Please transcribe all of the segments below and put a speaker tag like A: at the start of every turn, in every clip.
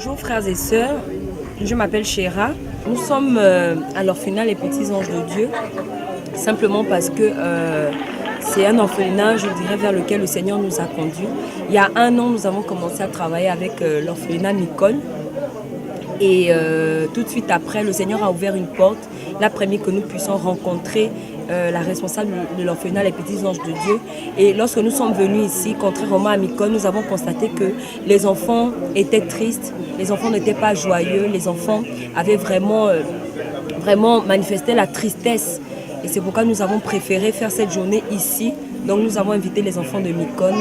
A: Bonjour frères et sœurs, je m'appelle Chéra. Nous sommes à l'orphelinat Les Petits Anges de Dieu, simplement parce que c'est un orphelinat, je dirais, vers lequel le Seigneur nous a conduits. Il y a 1 an, nous avons commencé à travailler avec l'orphelinat Nicole. Et tout de suite après, le Seigneur a ouvert une porte. Il a permis que nous puissions rencontrer la responsable de l'orphelinat Les Petits Anges de Dieu. Et lorsque nous sommes venus ici, contrairement à Nicole, nous avons constaté que les enfants étaient tristes, les enfants n'étaient pas joyeux, les enfants avaient vraiment manifesté la tristesse. Et c'est pourquoi nous avons préféré faire cette journée ici. Donc nous avons invité les enfants de Nicole.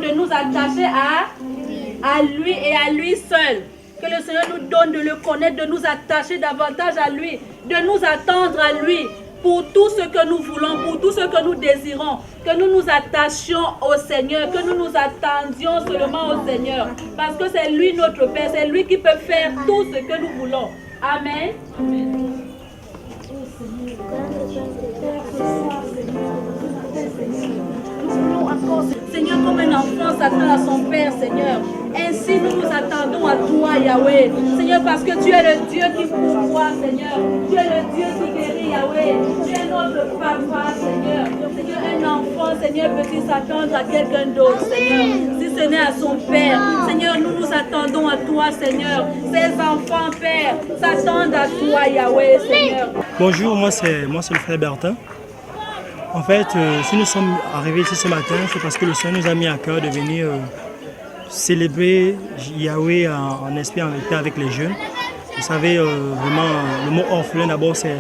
B: De nous attacher à lui et à lui seul. Que le Seigneur nous donne de le connaître, de nous attacher davantage à lui, de nous attendre à lui pour tout ce que nous voulons, pour tout ce que nous désirons. Que nous nous attachions au Seigneur, que nous nous attendions seulement au Seigneur. Parce que c'est lui notre Père, c'est lui qui peut faire tout ce que nous voulons. Amen. Amen. Seigneur, comme un enfant s'attend à son Père, Seigneur. Ainsi, nous nous attendons à toi, Yahweh. Seigneur, parce que tu es le Dieu qui pourvoit, Seigneur. Tu es le Dieu qui guérit, Yahweh. Tu es notre papa, Seigneur. Seigneur, un enfant, Seigneur, peut-il s'attendre à quelqu'un d'autre, Seigneur, si ce n'est à son Père. Seigneur, nous nous attendons à toi, Seigneur. Ces enfants, Père, s'attendent à toi, Yahweh, Seigneur.
C: Bonjour, moi c'est le frère Bertin. En fait, si nous sommes arrivés ici ce matin, c'est parce que le Seigneur nous a mis à cœur de venir célébrer Yahweh en esprit, en étant avec les jeunes. Vous savez, vraiment, le mot orphelin d'abord, c'est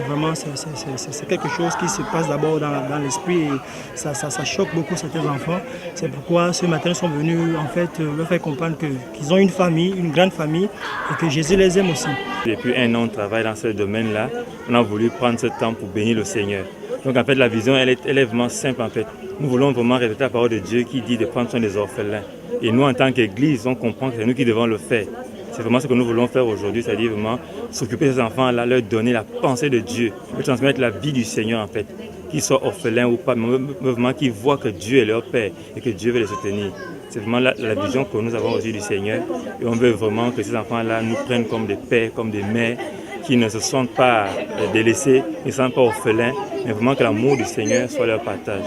C: quelque chose qui se passe d'abord dans l'esprit et ça choque beaucoup certains enfants. C'est pourquoi ce matin, nous sommes venus en fait leur faire comprendre qu'ils ont une famille, une grande famille et que Jésus les aime aussi.
D: Depuis 1 an, on travaille dans ce domaine-là. On a voulu prendre ce temps pour bénir le Seigneur. Donc en fait, la vision, elle est vraiment simple en fait. Nous voulons vraiment répéter la parole de Dieu qui dit de prendre soin des orphelins. Et nous, en tant qu'Église, on comprend que c'est nous qui devons le faire. C'est vraiment ce que nous voulons faire aujourd'hui, c'est-à-dire vraiment s'occuper de ces enfants-là, leur donner la pensée de Dieu, leur transmettre la vie du Seigneur en fait. Qu'ils soient orphelins ou pas, mais vraiment qu'ils voient que Dieu est leur Père et que Dieu veut les soutenir. C'est vraiment la vision que nous avons reçue du Seigneur. Et on veut vraiment que ces enfants-là nous prennent comme des pères, comme des mères, qui ne se sentent pas délaissés, ne se sentent pas orphelins, mais vraiment que l'amour du Seigneur soit leur partage.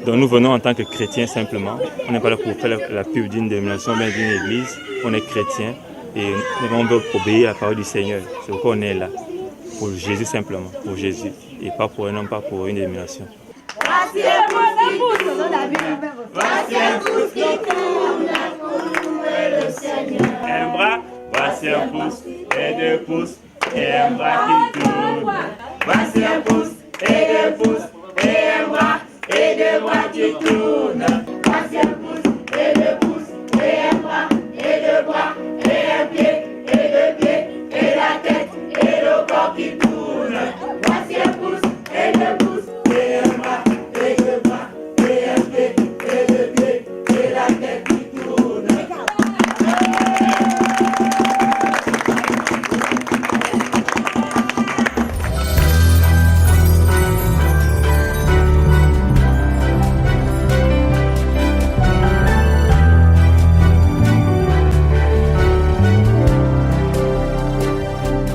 D: Donc nous venons en tant que chrétiens simplement. On n'est pas là pour faire la pub d'une dénomination, bien d'une église. On est chrétiens et on veut obéir à la parole du Seigneur. C'est pourquoi on est là. Pour Jésus simplement, pour Jésus. Et pas pour un homme, pas pour une dénomination.
E: Voici un pouce qui tourne pour louer le Seigneur.
D: Un bras, voici un pouce, et 2 pouces, et un bras qui tourne.
E: Voici un pouce, et 2 pouces, et un bras, et 2 bras qui tournent. Voici un pouce, et 2 pouces, et un bras, et 2 bras, et un pied, et 2 pieds, et la tête, et le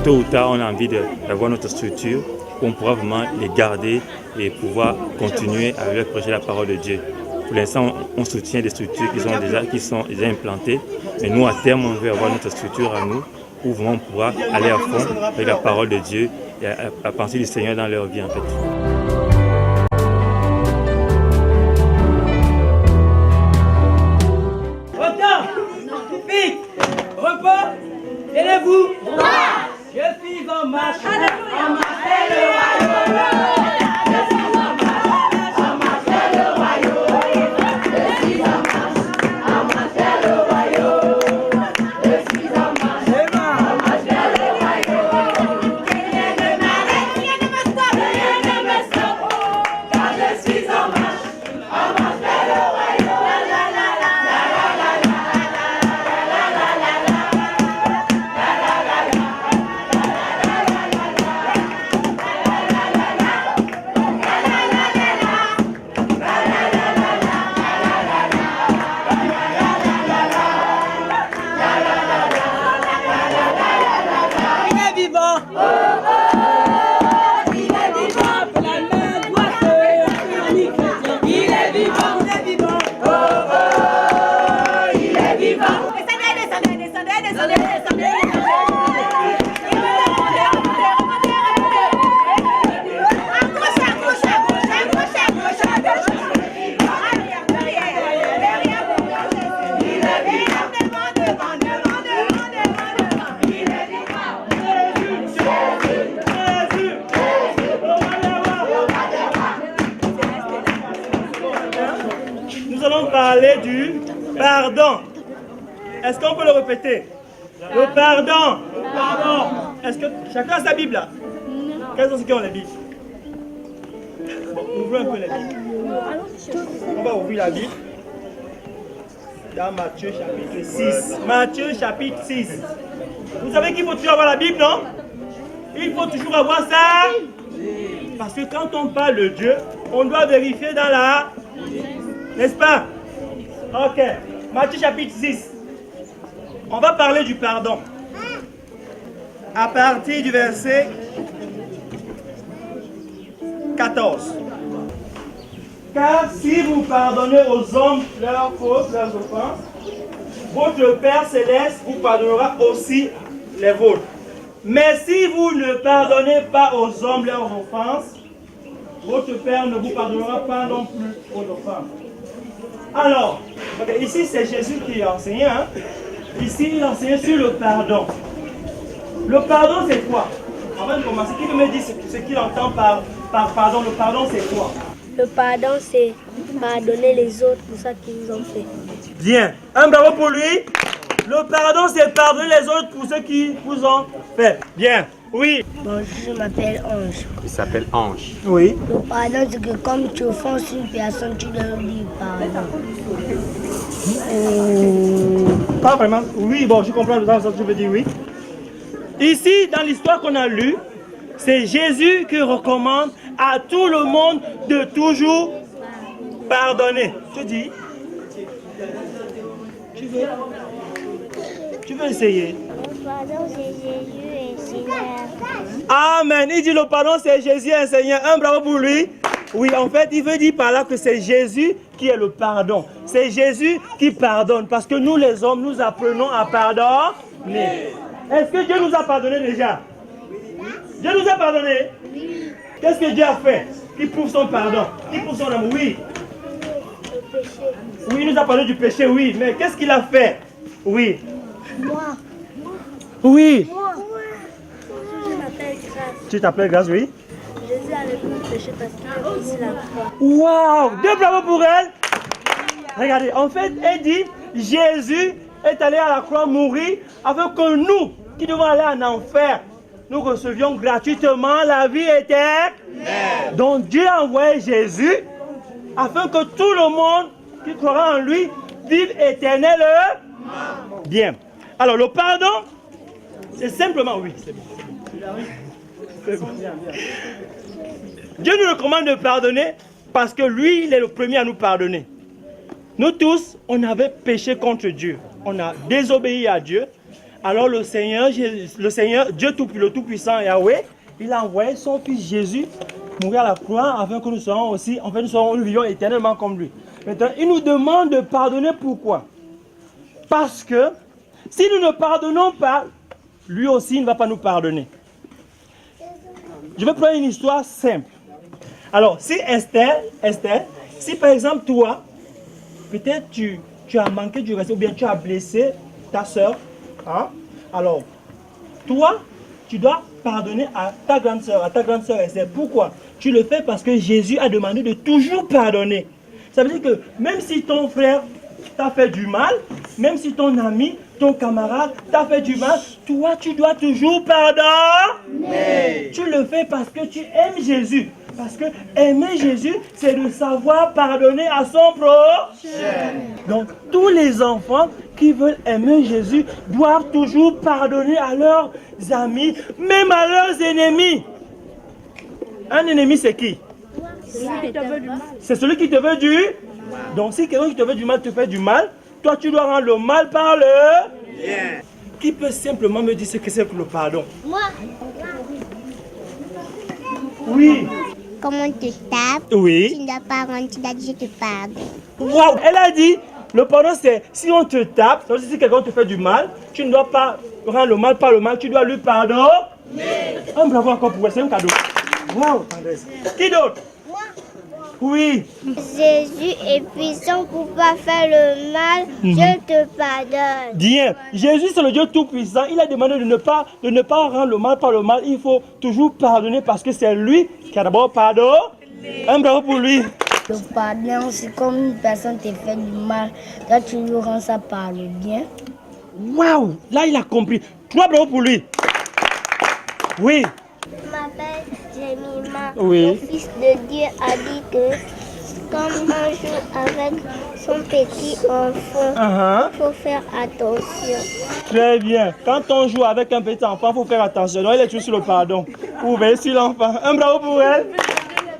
D: tôt ou tard, on a envie d'avoir notre structure où on pourra vraiment les garder et pouvoir continuer à leur prêcher la parole de Dieu. Pour l'instant, on soutient des structures qui sont déjà implantées, mais nous, à terme, on veut avoir notre structure à nous où vraiment on pourra aller à fond avec la parole de Dieu et à penser du Seigneur dans leur vie en fait.
F: Repos, élevez-vous. Je suis en marche. En marche vers le royaume. Je suis en marche. En marche vers le royaume. Je suis en marche. En marche vers le royaume. Je suis en marche. En marche vers le royaume. Rien ne m'arrête, rien ne me stoppe, rien ne me stoppe. Car je suis en marche. En marche vers le royaume.
C: Nous allons parler du pardon. Est-ce qu'on peut le répéter? Le pardon. Le pardon. Est-ce que chacun a sa Bible là? Quels sont ceux qui ont la Bible? Bon, ouvrez un peu la Bible. On va ouvrir la Bible. Dans Matthieu chapitre 6. Matthieu chapitre 6. Vous savez qu'il faut toujours avoir la Bible, non? Il faut toujours avoir ça. Parce que quand on parle de Dieu, on doit vérifier dans la... N'est-ce pas? Ok. Matthieu chapitre 6. On va parler du pardon. À partir du verset 14. Car si vous pardonnez aux hommes leurs fautes, leurs offenses, votre Père Céleste vous pardonnera aussi les vôtres. Mais si vous ne pardonnez pas aux hommes leurs offenses, votre Père ne vous pardonnera pas non plus vos offenses. Alors, okay, ici c'est Jésus qui enseignait. Hein? Ici il enseignait sur le pardon. Le pardon c'est quoi? Avant de commencer, qui peut me dire ce qu'il entend par pardon? Le pardon c'est quoi?
G: Le pardon, c'est pardonner les autres pour ça qu'ils vous ont fait.
C: Bien. Un bravo pour lui. Le pardon, c'est pardonner les autres pour ce qu'ils vous ont fait. Bien. Oui.
G: Bonjour, je m'appelle Ange.
H: Il s'appelle Ange.
C: Oui.
G: Le pardon, c'est que comme tu offenses une personne, tu leur dis pardon.
C: Pas vraiment. Oui, bon, je comprends ce que tu veux dire, oui. Ici, dans l'histoire qu'on a lue, c'est Jésus qui recommande à tout le monde de toujours pardonner. Tu dis? Tu veux essayer?
G: Le pardon, c'est Jésus et Seigneur.
C: Amen. Il dit le pardon, c'est Jésus et Seigneur. Un bravo pour lui. Oui, en fait, il veut dire par là que c'est Jésus qui est le pardon. C'est Jésus qui pardonne. Parce que nous, les hommes, nous apprenons à pardonner. Est-ce que Dieu nous a pardonné déjà? Dieu nous a pardonné. Qu'est-ce que Dieu a fait? Il prouve son pardon. Il prouve son amour. Oui.
G: Le péché.
C: Oui, il nous a parlé du péché, oui. Mais qu'est-ce qu'il a fait? Oui.
G: Moi.
C: Oui.
G: Moi. Je m'appelle Grâce.
C: Tu t'appelles Grâce, oui.
G: Jésus a le plus péché parce qu'il a brisé la croix.
C: Waouh! Deux bravos pour elle. Regardez, en fait, elle dit, Jésus est allé à la croix mourir afin que nous, qui devons aller en enfer, nous recevions gratuitement la vie éternelle. Donc Dieu a envoyé Jésus afin que tout le monde qui croira en lui vive éternellement. Bien. Alors le pardon, c'est simplement, oui, c'est bon. C'est bon. Dieu nous recommande de pardonner parce que lui, il est le premier à nous pardonner. Nous tous, on avait péché contre Dieu. On a désobéi à Dieu. Alors le Seigneur, Dieu le Tout-Puissant Yahweh, il a envoyé son fils Jésus mourir à la croix afin que nous soyons aussi, en fait nous vivions éternellement comme lui. Maintenant, il nous demande de pardonner. Pourquoi? Parce que si nous ne pardonnons pas, lui aussi ne va pas nous pardonner. Je vais prendre une histoire simple. Alors, si Esther, si par exemple toi, peut-être tu as manqué du respect ou bien tu as blessé ta soeur, hein? Alors, toi, tu dois pardonner à ta grande soeur Esther. Pourquoi? Tu le fais parce que Jésus a demandé de toujours pardonner. Ça veut dire que même si ton frère t'a fait du mal, même si ton ami, ton camarade t'a fait du mal, toi tu dois toujours pardonner. Tu le fais parce que tu aimes Jésus. Parce que aimer Jésus, c'est de savoir pardonner à son prochain. Donc tous les enfants qui veulent aimer Jésus doivent toujours pardonner à leurs amis, même à leurs ennemis. Un ennemi, c'est qui? C'est celui qui te veut du mal. Donc si quelqu'un qui te veut du mal te fait du mal, toi tu dois rendre le mal par le bien. Qui peut simplement me dire ce que c'est que le pardon?
H: Moi.
C: Oui.
H: Comment tu tapes?
C: Oui.
H: Tu ne dois pas rendre, tu dois dire je te pardonne.
C: Waouh, elle a dit, le pardon c'est si on te tape, si quelqu'un te fait du mal, tu ne dois pas rendre le mal par le mal, tu dois lui pardonner. Un bravo encore pour elle, c'est un cadeau. Waouh, tendresse. Qui d'autre?
H: Moi.
C: Oui.
H: Jésus est puissant pour ne pas faire le mal, je te pardonne.
C: Bien. Jésus c'est le Dieu Tout-Puissant. Il a demandé de ne pas rendre le mal par le mal. Il faut toujours pardonner parce que c'est lui qui a d'abord pardonné. Un bravo pour lui.
I: Le pardon, c'est comme une personne te fait du mal. Là, tu lui rends ça par le bien.
C: Waouh. Là, il a compris. 3 bravos pour lui. Oui.
H: Je m'appelle Jemima.
C: Oui.
H: Le Fils de Dieu a dit que comme on joue avec son petit enfant, il faut faire attention.
C: Très bien. Quand on joue avec un petit enfant, il faut faire attention. Donc, il est toujours sur le pardon. Vous veillez sur l'enfant. Un bravo pour elle.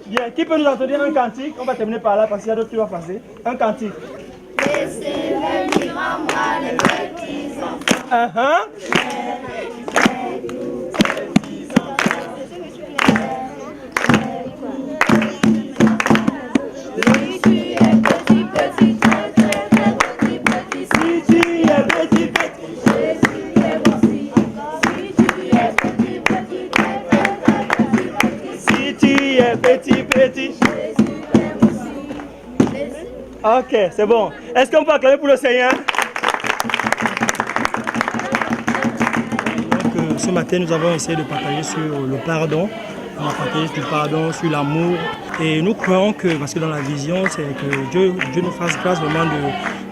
C: Bien. Qui peut nous entendre un cantique? On va terminer par là parce qu'il y a d'autres qui vont passer. Un cantique.
E: Laissez venir à moi les petits enfants.
C: Petit. Ok, c'est bon. Est-ce qu'on peut acclamer pour le Seigneur? Donc, ce matin, nous avons essayé de partager sur le pardon. On a partagé sur le pardon, sur l'amour. Et nous croyons que, parce que dans la vision, c'est que Dieu nous fasse grâce vraiment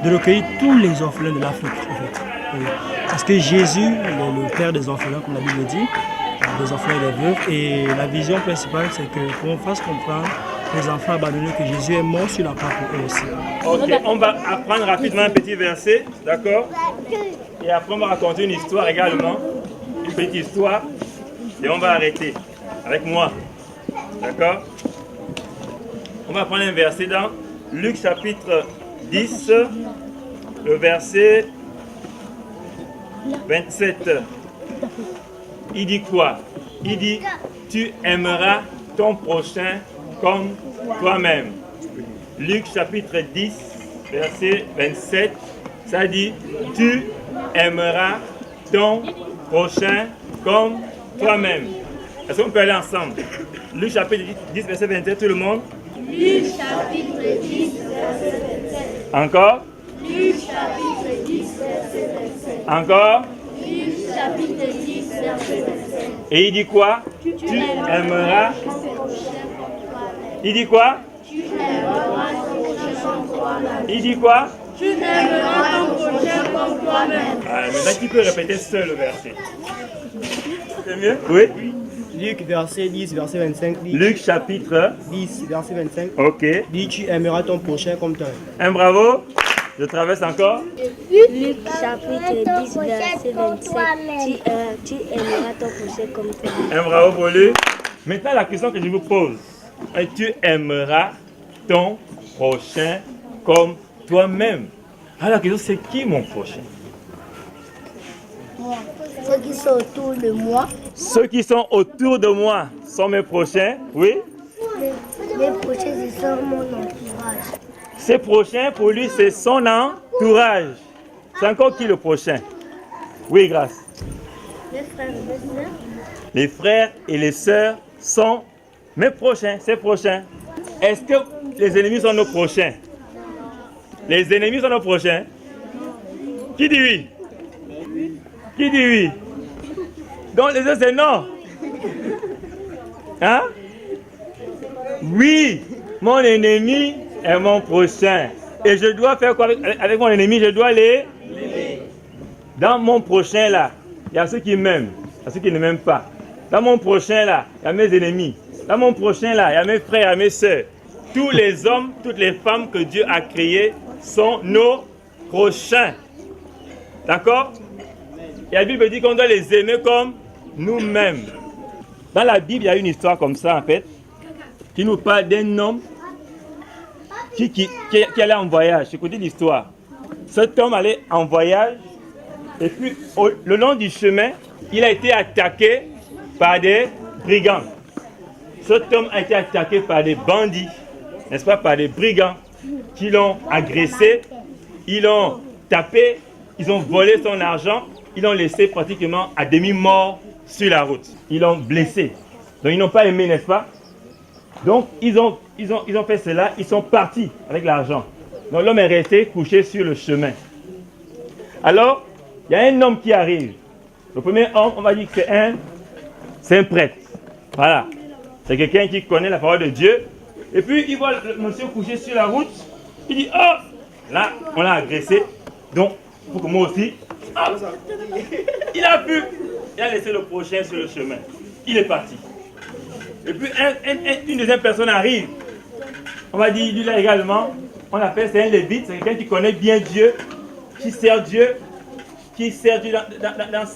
C: de recueillir tous les orphelins de l'Afrique. En fait. Parce que Jésus est le père des orphelins, comme la Bible dit, des orphelins et des veuves. Et la vision principale, c'est qu'on fasse comprendre les enfants abandonnés que Jésus est mort sur la croix pour eux aussi.
D: Ok, on va apprendre rapidement un petit verset, d'accord? Et après on va raconter une histoire également, une petite histoire, et on va arrêter avec moi, d'accord? On va prendre un verset dans Luc chapitre 10, le verset 27. Il dit quoi? Il dit, tu aimeras ton prochain comme toi-même. Luc chapitre 10, verset 27, ça dit, tu aimeras ton prochain comme toi-même. Est-ce qu'on peut aller ensemble? Luc chapitre 10, verset 27, tout le monde?
E: Luc chapitre 10, verset 27.
D: Encore?
E: Luc chapitre 10, verset 27.
D: Encore?
E: Luc chapitre 10, verset 27.
D: Et il dit quoi? Tu aimeras. Il dit quoi?
E: Tu aimeras ton prochain comme toi-même.
D: Il dit quoi?
E: Tu aimeras ton prochain comme toi-même.
D: Maintenant, qui peut répéter seul le verset? C'est mieux? Oui.
J: Luc verset 10, verset 25 dit,
D: Luc chapitre
J: 10, verset 25
D: Ok.
J: dit, tu aimeras ton prochain comme toi.
D: Un bravo. Je traverse encore.
I: Luc chapitre 10, verset 27. Tu aimeras ton prochain comme toi.
D: Un bravo pour lui. Maintenant, la question que je vous pose. Tu aimeras ton prochain comme toi-même. Alors la question c'est qui mon prochain?
G: Ceux qui sont autour de moi.
D: Ceux qui sont autour de moi sont mes prochains, oui.
G: Les prochains, ce sont mon entourage.
D: Ces prochains, pour lui, c'est son entourage. C'est encore qui le prochain? Oui, grâce.
G: Les frères et les sœurs.
D: Les frères et les sœurs sont mes prochains, ses prochains. Est-ce que les ennemis sont nos prochains? Les ennemis sont nos prochains? Qui dit oui? Qui dit oui? Donc les autres c'est non. Hein? Oui, mon ennemi est mon prochain. Et je dois faire quoi avec mon ennemi? Je dois les... Dans mon prochain là, il y a ceux qui m'aiment, il y a ceux qui ne m'aiment pas. Dans mon prochain là, il y a mes ennemis. Dans mon prochain là, il y a mes frères et mes sœurs. Tous les hommes, toutes les femmes que Dieu a créés sont nos prochains. D'accord? Et la Bible dit qu'on doit les aimer comme nous-mêmes. Dans la Bible, il y a une histoire comme ça en fait, qui nous parle d'un homme qui allait en voyage. Écoutez l'histoire. Cet homme allait en voyage et puis le long du chemin, il a été attaqué par des brigands. Cet homme a été attaqué par des bandits, n'est-ce pas, par des brigands qui l'ont agressé, ils l'ont tapé, ils ont volé son argent, ils l'ont laissé pratiquement à demi-mort sur la route. Ils l'ont blessé. Donc ils n'ont pas aimé, n'est-ce pas? Donc ils ont fait cela, ils sont partis avec l'argent. Donc l'homme est resté couché sur le chemin. Alors, il y a un homme qui arrive. Le premier homme, on va dire que c'est un prêtre. Voilà. C'est quelqu'un qui connaît la parole de Dieu. Et puis il voit le monsieur couché sur la route. Il dit, oh, là, on l'a agressé. Donc, il faut que moi aussi. Oh, il a pu. Il a laissé le prochain sur le chemin. Il est parti. Et puis une deuxième personne arrive. On va dire, lui là également, on l'appelle, c'est un lévite, c'est quelqu'un qui connaît bien Dieu, qui sert Dieu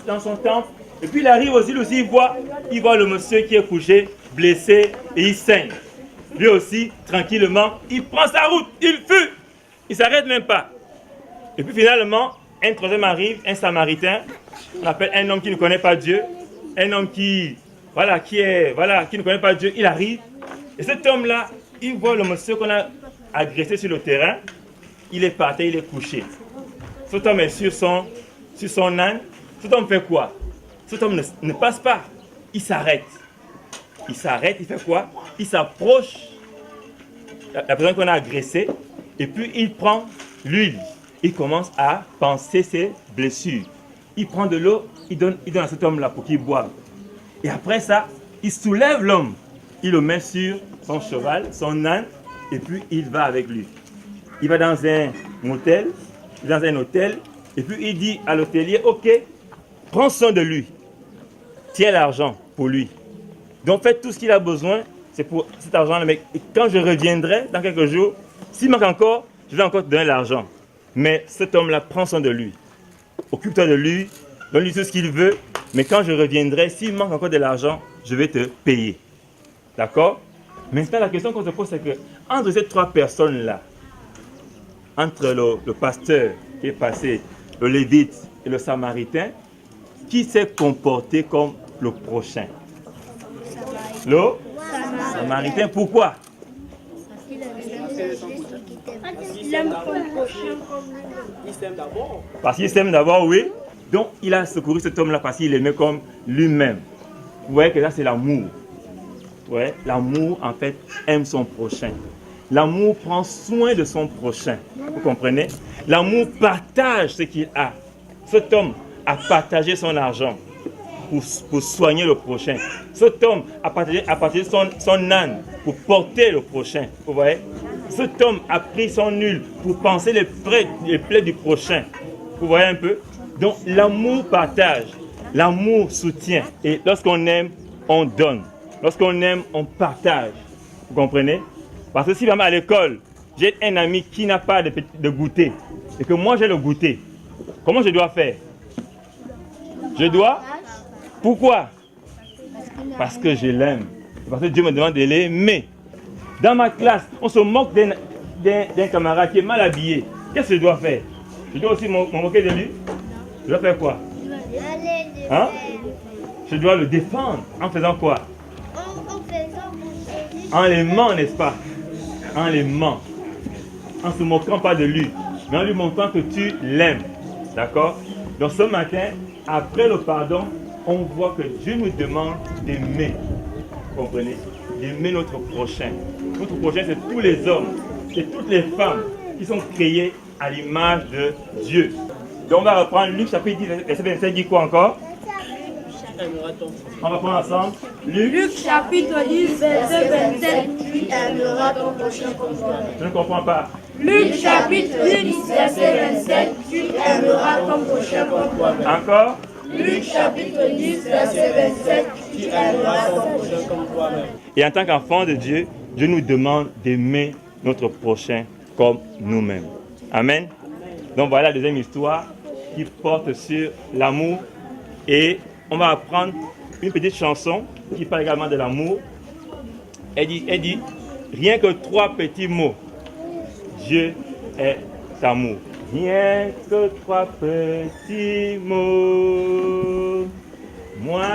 D: dans son temple. Et puis il arrive aussi, il voit le monsieur qui est couché, blessé, et il saigne. Lui aussi, tranquillement, il prend sa route, il fuit, il ne s'arrête même pas. Et puis finalement, un troisième arrive, un samaritain, on appelle un homme qui ne connaît pas Dieu, un homme qui ne connaît pas Dieu, il arrive. Et cet homme-là, il voit le monsieur qu'on a agressé sur le terrain, il est par terre, il est couché. Cet homme est sur son âne. Cet homme fait quoi? Cet homme ne passe pas, il s'arrête. Il s'arrête, il fait quoi? Il s'approche la personne qu'on a agressée et puis il prend l'huile. Il commence à panser ses blessures. Il prend de l'eau, il donne à cet homme-là pour qu'il boive. Et après ça, il soulève l'homme. Il le met sur son cheval, son âne, et puis il va avec lui. Il va dans un hôtel, et puis il dit à l'hôtelier, ok, prends soin de lui. Tiens l'argent pour lui. Donc faites tout ce qu'il a besoin, c'est pour cet argent-là. Mais quand je reviendrai dans quelques jours, s'il manque encore, je vais encore te donner l'argent. Mais cet homme-là prend soin de lui. Occupe-toi de lui, donne-lui tout ce qu'il veut. Mais quand je reviendrai, s'il manque encore de l'argent, je vais te payer. D'accord? Maintenant, la question qu'on se pose, c'est que entre ces trois personnes-là, entre le pasteur qui est passé, le lévite et le samaritain, qui s'est comporté comme le prochain? Le samaritain. Pourquoi? Parce qu'il s'aime d'abord, oui. Donc, il a secouru cet homme-là parce qu'il l'aimait comme lui-même. Vous voyez que là, c'est l'amour. Ouais, l'amour, en fait, aime son prochain. L'amour prend soin de son prochain. Vous comprenez? L'amour partage ce qu'il a. Cet homme a partagé son argent pour soigner le prochain. Cet homme a partagé son âne pour porter le prochain. Vous voyez? Cet homme a pris son huile pour panser les plaies du prochain. Vous voyez un peu? Donc, l'amour partage. L'amour soutient. Et lorsqu'on aime, on donne. Lorsqu'on aime, on partage. Vous comprenez? Parce que si vraiment à l'école, j'ai un ami qui n'a pas de goûter et que moi j'ai le goûter, comment je dois faire? Je dois? Pourquoi? Parce que je l'aime. Parce que Dieu me demande de l'aimer. Dans ma classe, on se moque d'un camarade qui est mal habillé. Qu'est-ce que je dois faire? Je dois aussi me moquer de lui? Je dois faire quoi? Hein? Je dois le défendre. En faisant quoi? En l'aimant, n'est-ce pas? En l'aimant. En se moquant pas de lui, mais en lui montrant que tu l'aimes. D'accord? Donc ce matin, après le pardon, on voit que Dieu nous demande d'aimer. Vous comprenez? D'aimer notre prochain. Notre prochain, c'est tous les hommes, c'est toutes les femmes qui sont créées à l'image de Dieu. Donc on va reprendre Luc chapitre 10, verset 27, dit quoi encore? On va prendre ensemble.
B: Luc chapitre 10, verset 27. Tu aimeras ton prochain comme toi-même.
D: Je ne comprends pas.
B: Luc chapitre 10, verset 27. Tu aimeras ton prochain comme toi-même.
D: Encore?
B: Luc chapitre 10, verset 27. Tu aimeras ton prochain comme toi-même.
D: Et en tant qu'enfant de Dieu, Dieu nous demande d'aimer notre prochain comme nous-mêmes. Amen. Donc voilà la deuxième histoire qui porte sur l'amour. Et on va apprendre une petite chanson qui parle également de l'amour. Elle dit, rien que 3 petits mots. Dieu est amour. Rien que 3 petits mots. Moi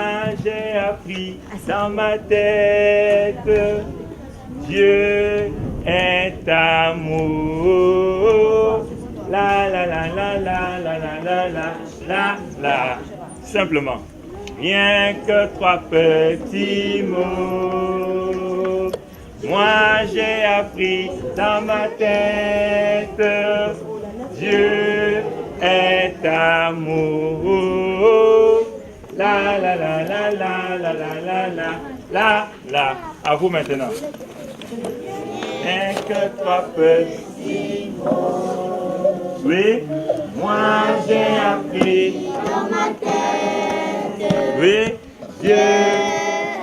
D: j'ai appris dans ma tête. Dieu est amour. La la la la la la la la la la la. Simplement. Rien que 3 petits mots. Moi j'ai appris dans ma tête. Dieu est amour. La la la la la la la la la la la. À vous maintenant. Rien que 3 petits mots. Oui, moi j'ai appris dans ma tête. Oui, Dieu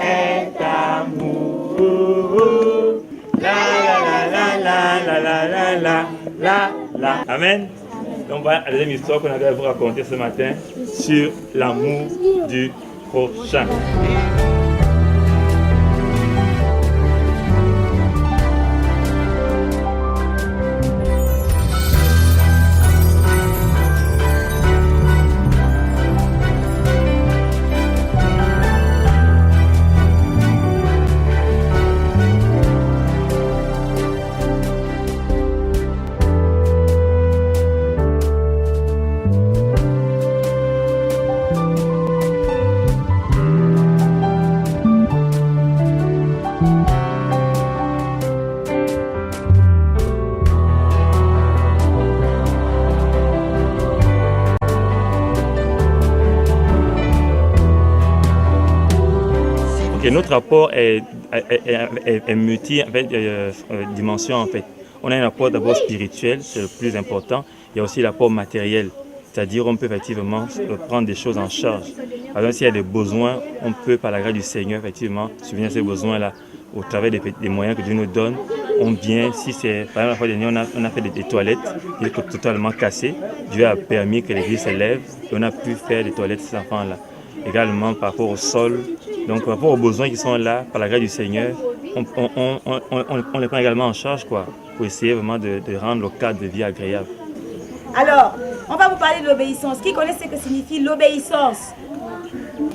D: est amour. La la la la la la la la la la. Amen. Donc voilà la deuxième histoire qu'on avait à vous raconter ce matin sur l'amour du prochain. Et notre rapport est multi dimension en fait. On a un rapport d'abord spirituel, c'est le plus important. Il y a aussi l'apport matériel, c'est-à-dire on peut effectivement prendre des choses en charge. Par exemple, s'il y a des besoins, on peut par la grâce du Seigneur effectivement subvenir à ces besoins-là au travers des moyens que Dieu nous donne. On vient, si c'est par exemple la fois dernière, on a fait des toilettes qui étaient totalement cassées. Dieu a permis que l'église s'élève et on a pu faire des toilettes ces enfants-là. Également par rapport au sol, donc par rapport aux besoins qui sont là, par la grâce du Seigneur, on les prend également en charge quoi, pour essayer vraiment de rendre le cadre de vie agréable.
K: Alors, on va vous parler de l'obéissance. Qui connaît ce que signifie l'obéissance?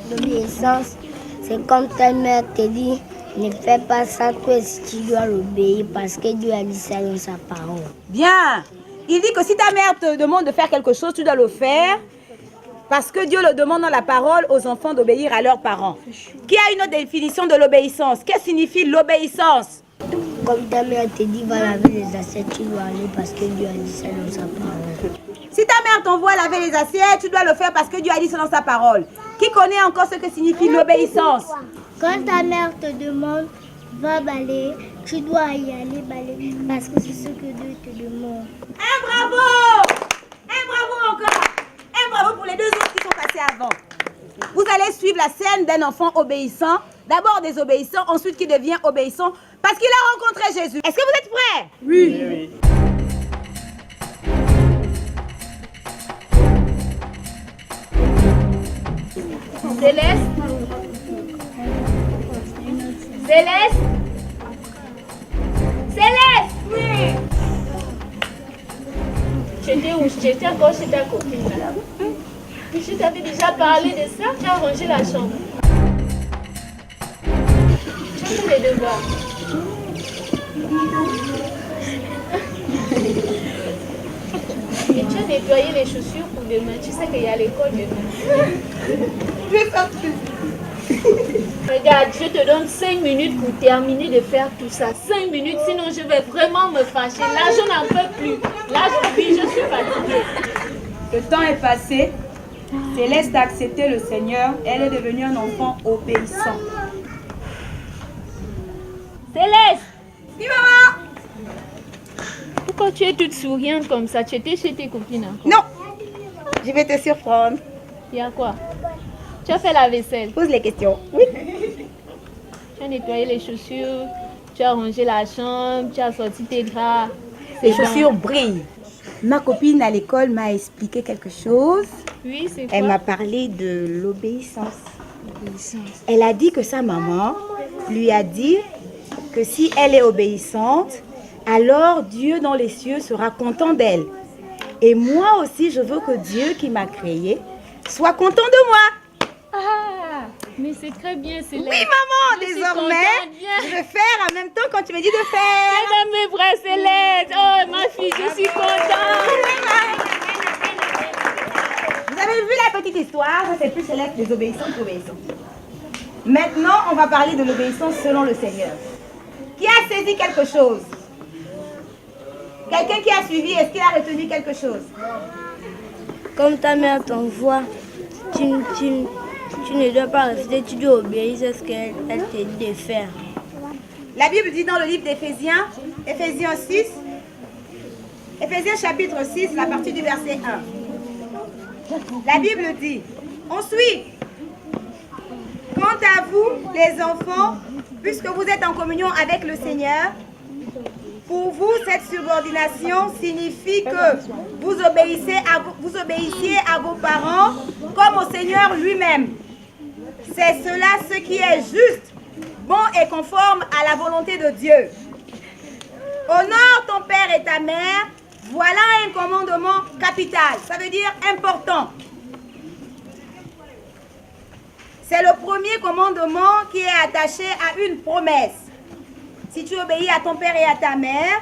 H: L'obéissance, c'est comme ta mère te dit, ne fais pas ça, toi si tu dois l'obéir parce que Dieu a dit ça dans sa parole.
K: Bien. Il dit que si ta mère te demande de faire quelque chose, tu dois le faire. Parce que Dieu le demande dans la parole aux enfants d'obéir à leurs parents. Qui a une autre définition de l'obéissance? Qu'est-ce que signifie l'obéissance?
H: Comme ta mère te dit, va laver les assiettes, tu dois aller parce que Dieu a dit ça dans sa parole.
K: Si ta mère t'envoie laver les assiettes, tu dois le faire parce que Dieu a dit ça dans sa parole. Qui connaît encore ce que signifie l'obéissance?
H: Quand ta mère te demande, va balayer, tu dois y aller balayer parce que c'est ce que Dieu te demande.
K: Un bravo! Un bravo encore! Un bravo pour les 2 autres qui sont passés avant. Vous allez suivre la scène d'un enfant obéissant. D'abord désobéissant, ensuite qui devient obéissant parce qu'il a rencontré Jésus. Est-ce que vous êtes prêts?
J: Oui. Oui.
B: Céleste. Céleste. Céleste. Oui. J'étais où? J'étais encore chez ta copine là. Je t'avais déjà parlé de ça, tu as rangé la chambre. Tu as fait les devoirs. Et tu as nettoyé les chaussures pour demain. Tu sais qu'il y a l'école demain.
K: Je vais faire plus.
B: Regarde, je te donne 5 minutes pour terminer de faire tout ça. 5 minutes, sinon je vais vraiment me fâcher. Là, je n'en peux plus. Là, je suis fatiguée.
K: Le temps est passé. Céleste a accepté le Seigneur. Elle est devenue un enfant obéissant.
B: Céleste!
K: Oui, maman!
B: Pourquoi tu es toute souriante comme ça? Tu étais chez tes copines encore?
K: Non! Je vais te surprendre.
B: Il y a quoi? Tu as fait la vaisselle?
K: Pose les questions. Oui.
B: Tu as nettoyé les chaussures, tu as rangé la chambre, tu as sorti tes draps.
K: Les chaussures brillent. Ma copine à l'école m'a expliqué quelque chose.
B: Oui, c'est quoi?
K: Elle m'a parlé de l'obéissance. Elle a dit que sa maman lui a dit que si elle est obéissante, alors Dieu dans les cieux sera content d'elle. Et moi aussi, je veux que Dieu qui m'a créé soit content de moi.
B: Ah, mais c'est très bien, Céleste.
K: Oui, maman, désormais, je vais faire en même temps quand tu me dis de faire.
B: Mesdames, mes bras, Céleste. Oh, ma fille, je suis contente.
K: Vous avez vu la petite histoire? Ça, c'est plus Céleste, les obéissantes obéissantes. Maintenant, on va parler de l'obéissance selon le Seigneur. Qui a saisi quelque chose? Quelqu'un qui a suivi, est-ce qu'il a retenu quelque chose?
I: Comme ta mère t'envoie, tu ne dois pas rester, tu dois obéir à ce qu'elle te dit de faire.
K: La Bible dit dans le livre d'Éphésiens, Éphésiens 6, Éphésiens chapitre 6, la partie du verset 1. La Bible dit, on suit. Quant à vous, les enfants, puisque vous êtes en communion avec le Seigneur, pour vous, cette subordination signifie que vous obéissiez à vos parents comme au Seigneur lui-même. C'est cela ce qui est juste, bon et conforme à la volonté de Dieu. Honore ton père et ta mère, voilà un commandement capital, ça veut dire important. C'est le premier commandement qui est attaché à une promesse. Si tu obéis à ton père et à ta mère,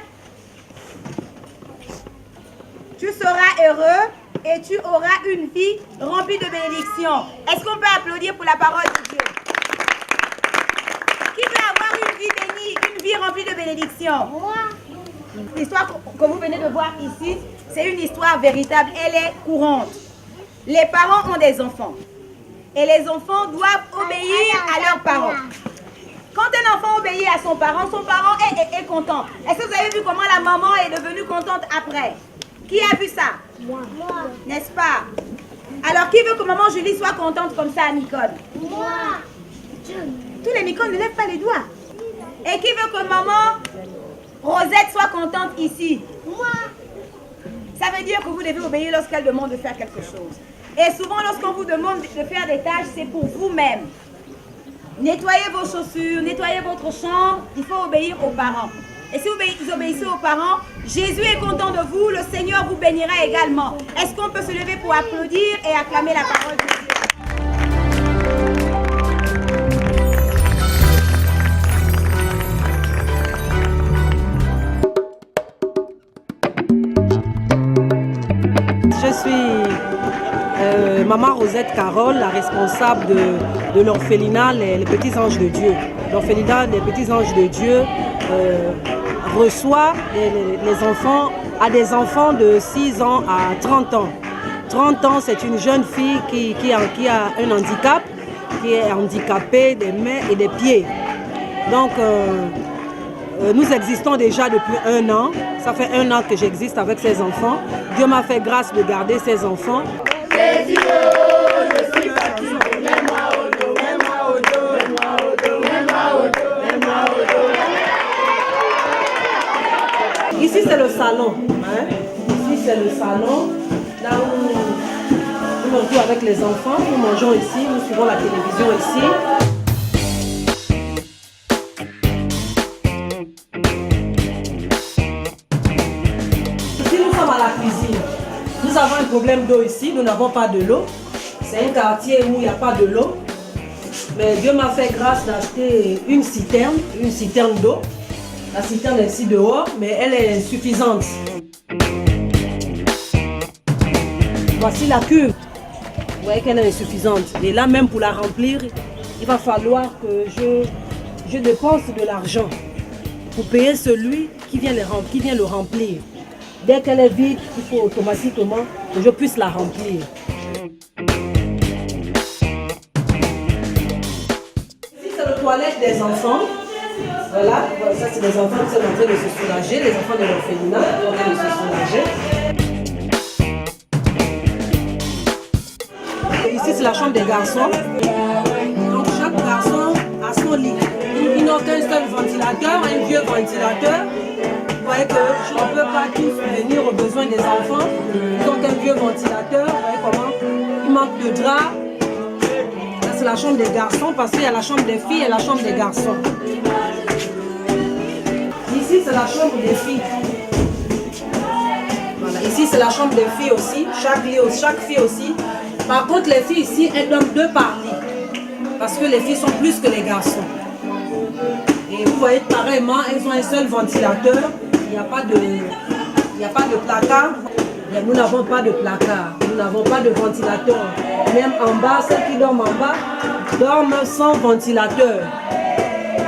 K: tu seras heureux et tu auras une vie remplie de bénédictions. Est-ce qu'on peut applaudir pour la parole de Dieu? Qui veut avoir une vie bénie, une vie remplie de bénédictions? L'histoire que vous venez de voir ici, c'est une histoire véritable. Elle est courante. Les parents ont des enfants. Et les enfants doivent obéir à leurs parents. Quand un enfant obéit à son parent est content. Est-ce que vous avez vu comment la maman est devenue contente après? Qui a vu ça? Moi. N'est-ce pas? Alors, qui veut que maman Julie soit contente comme ça, Nicole? Moi. Tous les Nicole ne lèvent pas les doigts. Et qui veut que maman Rosette soit contente ici? Moi. Ça veut dire que vous devez obéir lorsqu'elle demande de faire quelque chose. Et souvent, lorsqu'on vous demande de faire des tâches, c'est pour vous-même. Nettoyez vos chaussures, nettoyez votre chambre, il faut obéir aux parents. Et si vous obéissez aux parents, Jésus est content de vous, le Seigneur vous bénira également. Est-ce qu'on peut se lever pour applaudir et acclamer la parole de Dieu?
L: Je suis Maman Rosette Carole, la responsable de l'orphelinat Les Petits Anges de Dieu. L'orphelinat Les Petits Anges de Dieu reçoit les enfants, a des enfants de 6 ans à 30 ans. 30 ans, c'est une jeune fille qui a un handicap, qui est handicapée des mains et des pieds. Donc, nous existons déjà depuis 1 an. Ça fait 1 an que j'existe avec ces enfants. Dieu m'a fait grâce de garder ces enfants. Ici c'est le salon. Ici c'est le salon. Là où on joue avec les enfants. Nous mangeons ici, nous suivons la télévision ici. Ici nous sommes à la cuisine. Nous avons un problème d'eau ici, nous n'avons pas de l'eau. C'est un quartier où il n'y a pas de l'eau. Mais Dieu m'a fait grâce d'acheter une citerne d'eau. La citerne est ici dehors, mais elle est insuffisante. Voici la cuve. Vous voyez qu'elle est insuffisante. Et là, même pour la remplir, il va falloir que je dépense de l'argent pour payer celui qui vient le remplir. Dès qu'elle est vide, il faut automatiquement que je puisse la remplir. Ici, c'est le toilette des enfants. Voilà, ça c'est les enfants qui sont en train de se soulager, les enfants de l'orphelinat qui sont en train de se soulager. Et ici, c'est la chambre des garçons. Donc, chaque garçon a son lit. Ils n'ont qu'un seul ventilateur, un vieux ventilateur. Vous voyez que je ne peux pas tous venir aux besoins des enfants. Ils ont qu'un vieux ventilateur. Vous voyez comment il manque de draps. Ça, c'est la chambre des garçons parce qu'il y a la chambre des filles et la chambre des garçons. Ici, c'est la chambre des filles. Voilà. Ici, c'est la chambre des filles aussi. Chaque fille aussi. Par contre, les filles ici, elles dorment 2 par lit. Parce que les filles sont plus que les garçons. Et vous voyez, pareillement, elles ont un seul ventilateur. Il n'y a pas de placard. Nous n'avons pas de placard. Nous n'avons pas de ventilateur. Même en bas, celles qui dorment en bas dorment sans ventilateur.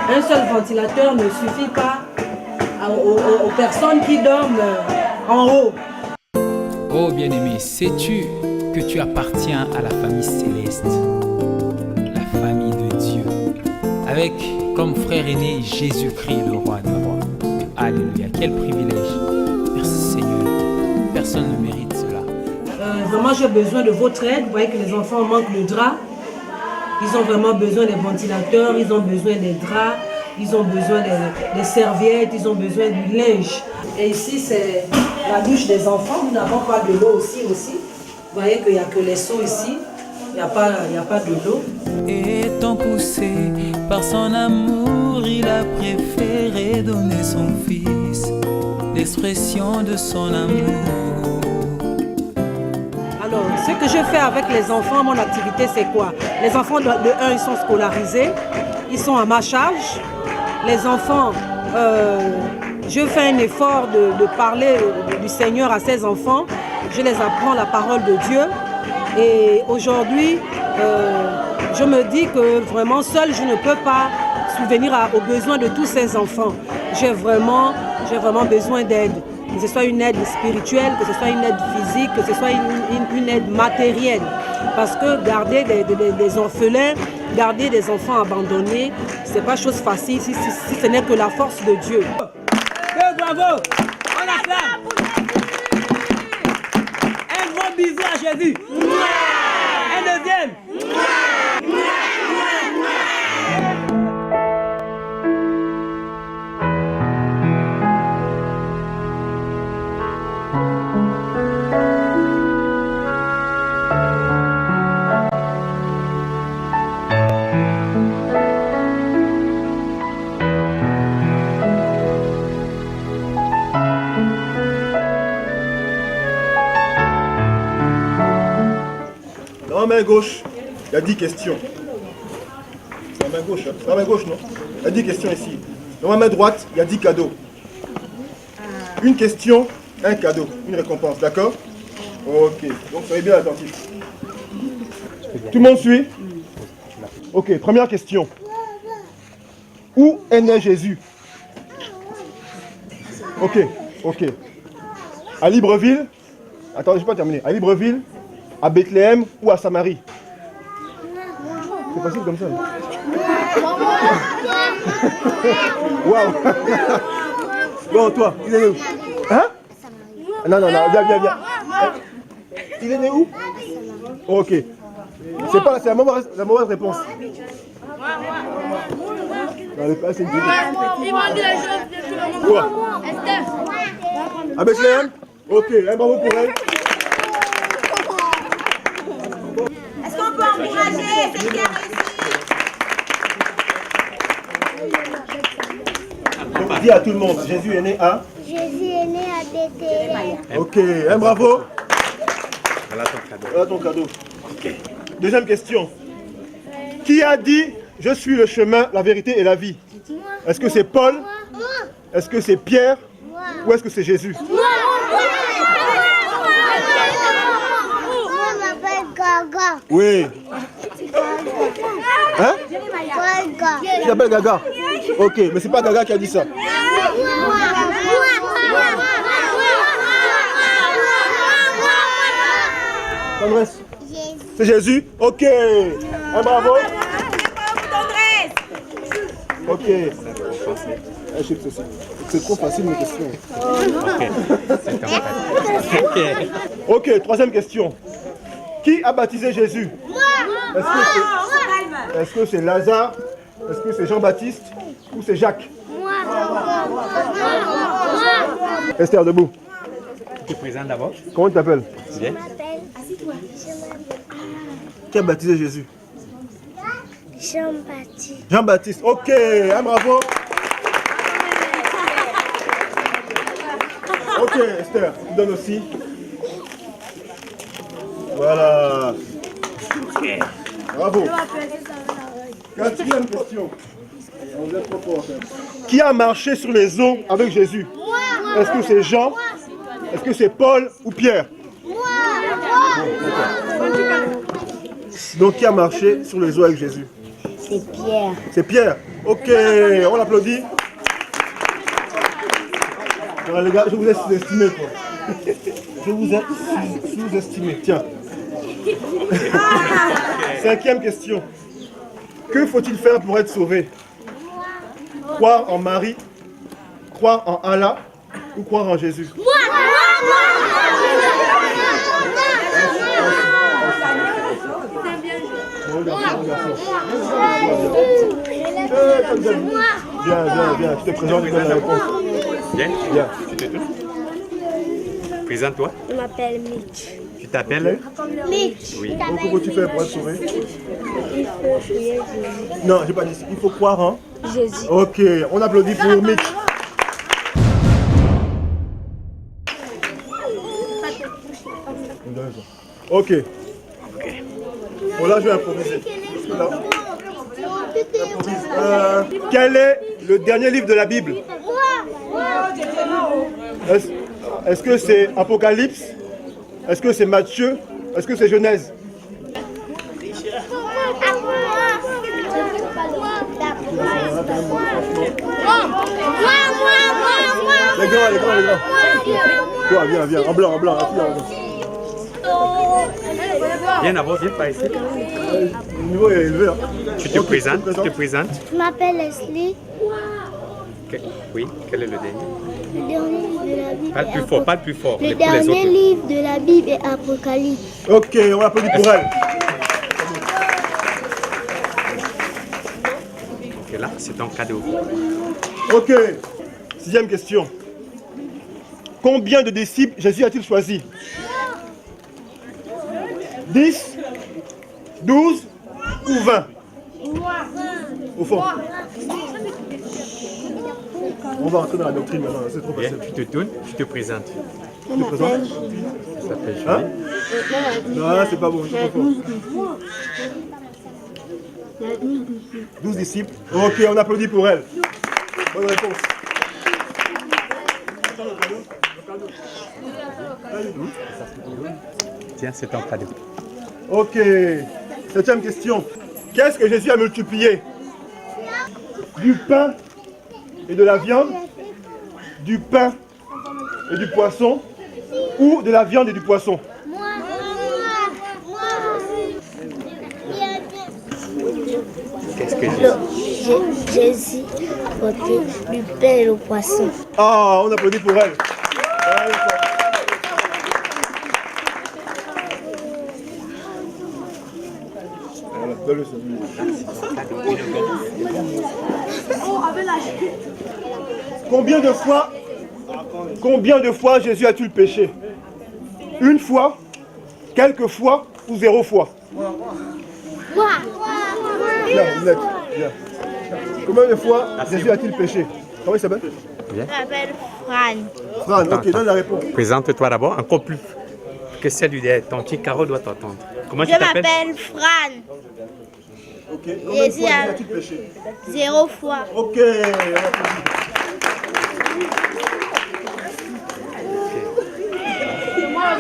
L: Un seul ventilateur ne suffit pas aux personnes qui dorment en haut.
M: Oh bien-aimé, sais-tu que tu appartiens à la famille céleste, la famille de Dieu, avec comme frère aîné Jésus-Christ, le roi des rois. Alléluia, quel privilège. Merci Seigneur, personne ne mérite cela.
L: Vraiment, j'ai besoin de votre aide. Vous voyez que les enfants manquent de draps. Ils ont vraiment besoin des ventilateurs, ils ont besoin des draps, ils ont besoin des serviettes, ils ont besoin du linge. Et ici, c'est la douche des enfants. Nous n'avons pas de l'eau aussi. Vous voyez qu'il n'y a que les seaux ici. Il n'y a pas de l'eau.
N: Étant poussé par son amour, il a préféré donner son fils, l'expression de son amour.
L: Alors, ce que je fais avec les enfants, mon activité, c'est quoi? Les enfants de 1, ils sont scolarisés, ils sont à ma charge. Les enfants, je fais un effort de parler du Seigneur à ces enfants. Je les apprends la parole de Dieu. Et aujourd'hui, je me dis que vraiment seul, je ne peux pas subvenir aux besoins de tous ces enfants. J'ai vraiment besoin d'aide. Que ce soit une aide spirituelle, que ce soit une aide physique, que ce soit une aide matérielle. Parce que garder des orphelins, garder des enfants abandonnés, ce n'est pas chose facile si ce n'est que la force de Dieu.
F: Bravo! On acclame! Un gros bisou à Jésus! Un deuxième!
O: Dans la main gauche, il y a 10 questions. C'est la main gauche, hein? C'est la main gauche, non? Il y a 10 questions ici. Dans la main droite, il y a 10 cadeaux. Une question, un cadeau, une récompense, d'accord? Ok, donc soyez bien attentifs. Tout le monde suit? Ok, première question. Où est né Jésus? Ok. À Libreville? Attendez, je n'ai pas terminé. À Libreville, à Bethléem ou à Samarie? C'est facile comme ça. Waouh. Bon, toi, il est né où? Hein? Non, viens. Il est né où? Ok. C'est la mauvaise réponse. Non, c'est une idée.
E: Ils m'ont dit les choses depuis le
O: Quoi?
E: moment. Esther.
O: À Bethléem? Ok, un bravo pour elle.
K: Est-ce qu'on peut encourager celle qui a
O: réussi? Dis à tout le monde, Jésus est né à?
H: Jésus est né à Bethléem.
O: Ok, un bravo.
D: Voilà ton cadeau.
O: Voilà ton cadeau.
D: Ok.
O: Deuxième question. Qui a dit « Je suis le chemin, la vérité et la vie » Est-ce que c'est Paul? Est-ce que c'est Pierre? Ou est-ce que c'est Jésus?
H: Moi, je m'appelle Gaga.
O: Oui. Hein?
H: Gaga.
O: Tu t'appelles Gaga? Ok, mais c'est pas Gaga qui a dit ça. Tendresse. C'est Jésus? Ok. Un bravo. Ok. C'est trop facile mes questions. Ok, troisième question. Qui a baptisé Jésus? Est-ce que c'est Lazare? Est-ce que c'est Jean-Baptiste? Ou c'est Jacques? Esther, debout.
P: Tu es présent d'abord.
O: Comment tu t'appelles?
P: Bien.
O: Qui a baptisé Jésus?
H: Jean-Baptiste.
O: Jean-Baptiste. Ok, un bravo. Ok, Esther, tu donnes aussi. Voilà. Bravo. Quatrième question. Vous êtes trop fort. Qui a marché sur les eaux avec Jésus? Est-ce que c'est Jean? Est-ce que c'est Paul ou Pierre? Donc qui a marché sur les eaux avec Jésus?
H: C'est Pierre.
O: C'est Pierre. Ok, on l'applaudit. Les gars, je vous ai sous-estimé quoi. Je vous ai sous-estimé. Tiens. Cinquième question. Que faut-il faire pour être sauvé? Croire en Marie, croire en Allah ou croire en Jésus? Viens, tu te présentes, tu donnes la réponse.
P: Viens, tu te tournes. Présente-toi.
H: Je m'appelle Mitch.
P: Tu t'appelles?
H: Mitch.
P: Oui.
O: Donc, comment tu fais pour être sauvé?
H: Il faut prier Jésus.
O: Non, j'ai pas dit ça. Il faut croire en
H: Jésus.
O: Ok, on applaudit pour Mitch. Ok. Bon, là, je vais improviser. Quel est le dernier livre de la Bible? Est-ce que c'est Apocalypse? Est-ce que c'est Matthieu? Est-ce que c'est Genèse? Les grands. Toi, viens, en blanc.
P: Viens d'abord, viens par ici.
O: Le niveau est élevé. Hein.
P: Tu te présentes?
H: Je m'appelle Leslie.
P: Oui, quel est le dernier?
H: Le dernier livre de la Bible.
P: Pas le plus fort.
H: Le dernier livre de la Bible est Apocalypse.
O: Ok, on applaudit pour elle.
P: Ok, là, c'est ton cadeau.
O: Ok, sixième question. Combien de disciples Jésus a-t-il choisi? 10, 12 ou 20? Au fond. On va entrer dans la doctrine maintenant, c'est trop facile.
P: Tu te tournes, tu te présentes.
O: Tu te présentes?
P: Ça s'appelle Julie.
O: Hein? Non, c'est pas bon, c'est trop fort. 12 disciples. Ok, on applaudit pour elle. Bonne réponse.
P: Tiens, c'est ton cadeau.
O: Ok. Septième question. Qu'est-ce que Jésus a multiplié? Du pain et de la viande, du pain et du poisson, ou de la viande et du poisson?
P: Qu'est-ce que
H: Jésus portait du pain et le poisson.
O: Ah, on applaudit pour elle. Combien de fois Jésus a-t-il péché? Une fois, quelques fois ou 0 fois? Viens. Combien de fois Jésus a-t-il péché? Comment il s'appelle?
H: Je m'appelle Fran.
O: Fran, ok, donne la réponse.
P: Présente-toi d'abord, encore plus que celle du derrière. Ton petit carreau doit t'entendre.
D: Comment tu
H: Je
D: t'appelles?
H: m'appelle Fran.
O: Ok. Combien de fois as-tu péché?
H: 0 fois.
O: Ok.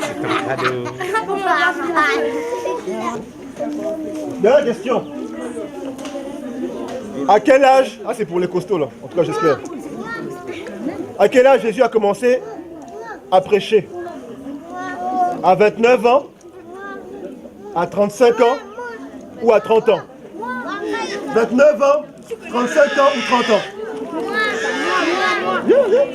P: C'est ton cadeau.
O: Dernière question. À quel âge, ah c'est pour les costauds là, en tout cas j'espère. À quel âge Jésus a commencé à prêcher? À 29 ans? À 35 ans? Ou à 30 ans? 29 ans? 35 ans ou 30 ans? Viens, viens.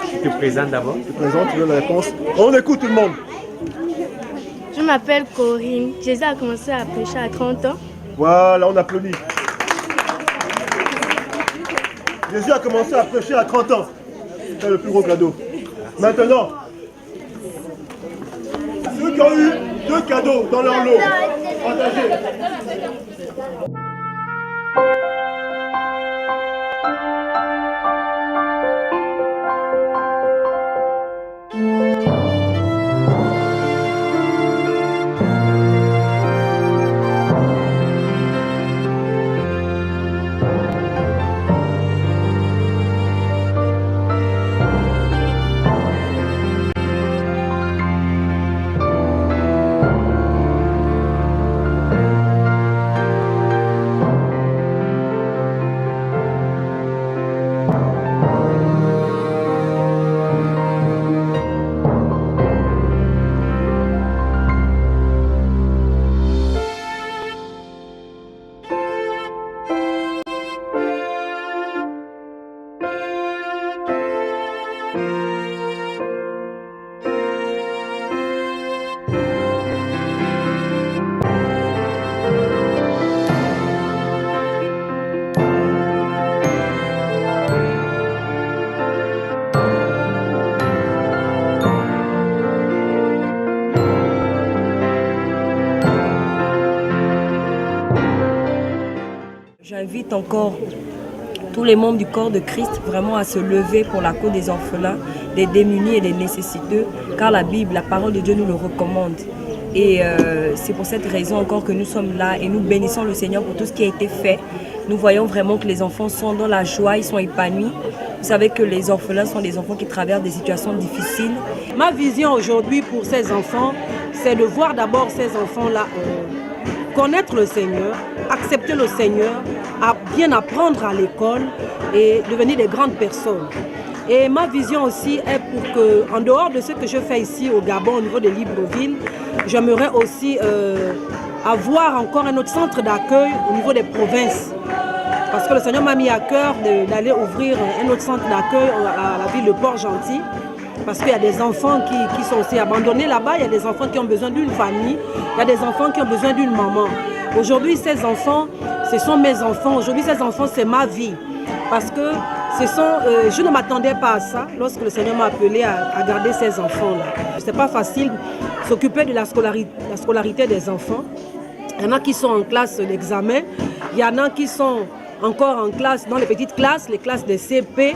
P: Tu te présentes d'abord.
O: Tu te présentes, tu donnes la réponse. On écoute tout le monde.
I: Je m'appelle Corinne. Jésus a commencé à prêcher à 30 ans.
O: Voilà, on applaudit. Jésus a commencé à prêcher à 30 ans. C'est le plus gros cadeau. Maintenant, ceux qui ont eu 2 cadeaux dans leur lot, partagez.
A: J'invite encore tous les membres du corps de Christ vraiment à se lever pour la cause des orphelins, des démunis et des nécessiteux, car la Bible, la parole de Dieu nous le recommande. Et c'est pour cette raison encore que nous sommes là et nous bénissons le Seigneur pour tout ce qui a été fait. Nous voyons vraiment que les enfants sont dans la joie, ils sont épanouis. Vous savez que les orphelins sont des enfants qui traversent des situations difficiles.
L: Ma vision aujourd'hui pour ces enfants, c'est de voir d'abord ces enfants-là connaître le Seigneur, accepter le Seigneur, bien apprendre à l'école et devenir des grandes personnes. Et ma vision aussi est pour que, en dehors de ce que je fais ici au Gabon, au niveau de Libreville, j'aimerais aussi avoir encore un autre centre d'accueil au niveau des provinces. Parce que le Seigneur m'a mis à cœur d'aller ouvrir un autre centre d'accueil à la ville de Port-Gentil. Parce qu'il y a des enfants qui sont aussi abandonnés là-bas, il y a des enfants qui ont besoin d'une famille, il y a des enfants qui ont besoin d'une maman. Aujourd'hui, ces enfants, ce sont mes enfants. Aujourd'hui, ces enfants, c'est ma vie. Parce que je ne m'attendais pas à ça lorsque le Seigneur m'a appelé à garder ces enfants-là. Ce n'est pas facile de s'occuper de la scolarité des enfants. Il y en a qui sont en classe d'examen, il y en a qui sont encore en classe, dans les petites classes, les classes de CP.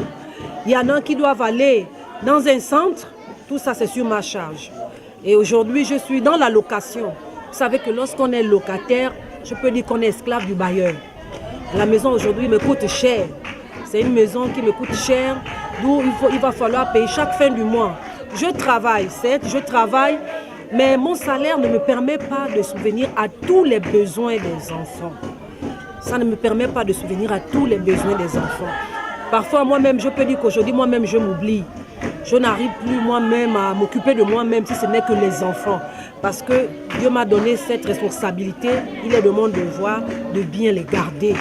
L: Il y en a qui doivent aller dans un centre. Tout ça, c'est sur ma charge. Et aujourd'hui, je suis dans la location. Vous savez que lorsqu'on est locataire, je peux dire qu'on est esclave du bailleur. La maison aujourd'hui me coûte cher. C'est une maison qui me coûte cher, d'où il va falloir payer chaque fin du mois. Je travaille, certes, je travaille, mais mon salaire ne me permet pas de subvenir à tous les besoins des enfants. Ça ne me permet pas de subvenir à tous les besoins des enfants. Parfois, moi-même, je peux dire qu'aujourd'hui, moi-même, je m'oublie. Je n'arrive plus moi-même à m'occuper de moi-même si ce n'est que les enfants. Parce que Dieu m'a donné cette responsabilité. Il est de mon devoir de bien les garder.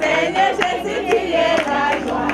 E: Seigneur Jésus, tu es la joie.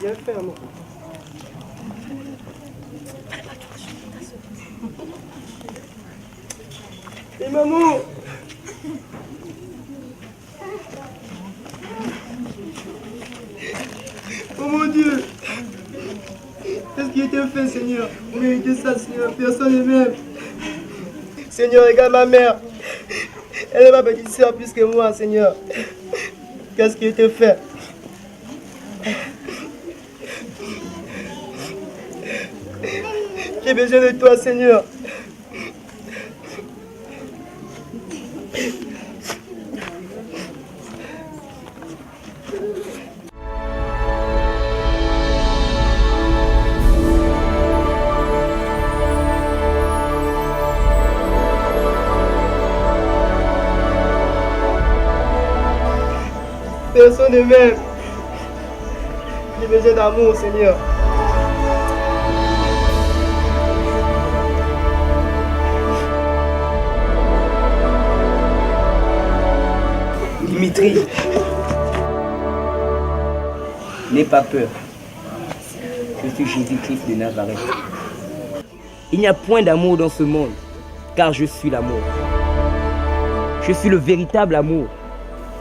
J: Bien fait, maman. Et maman! Oh mon Dieu! Qu'est-ce qui a été fait, Seigneur? Vous méritez ça, Seigneur. Personne ne m'aime. Seigneur, regarde ma mère. Elle est ma petite soeur plus que moi, Seigneur. Qu'est-ce qui a été fait? J'ai besoin de toi, Seigneur. Personne ne m'aime. J'ai besoin d'amour, Seigneur.
F: Dimitri, n'aie pas peur. Je suis Jésus-Christ de Nazareth. Il n'y a point d'amour dans ce monde, car je suis l'amour. Je suis le véritable amour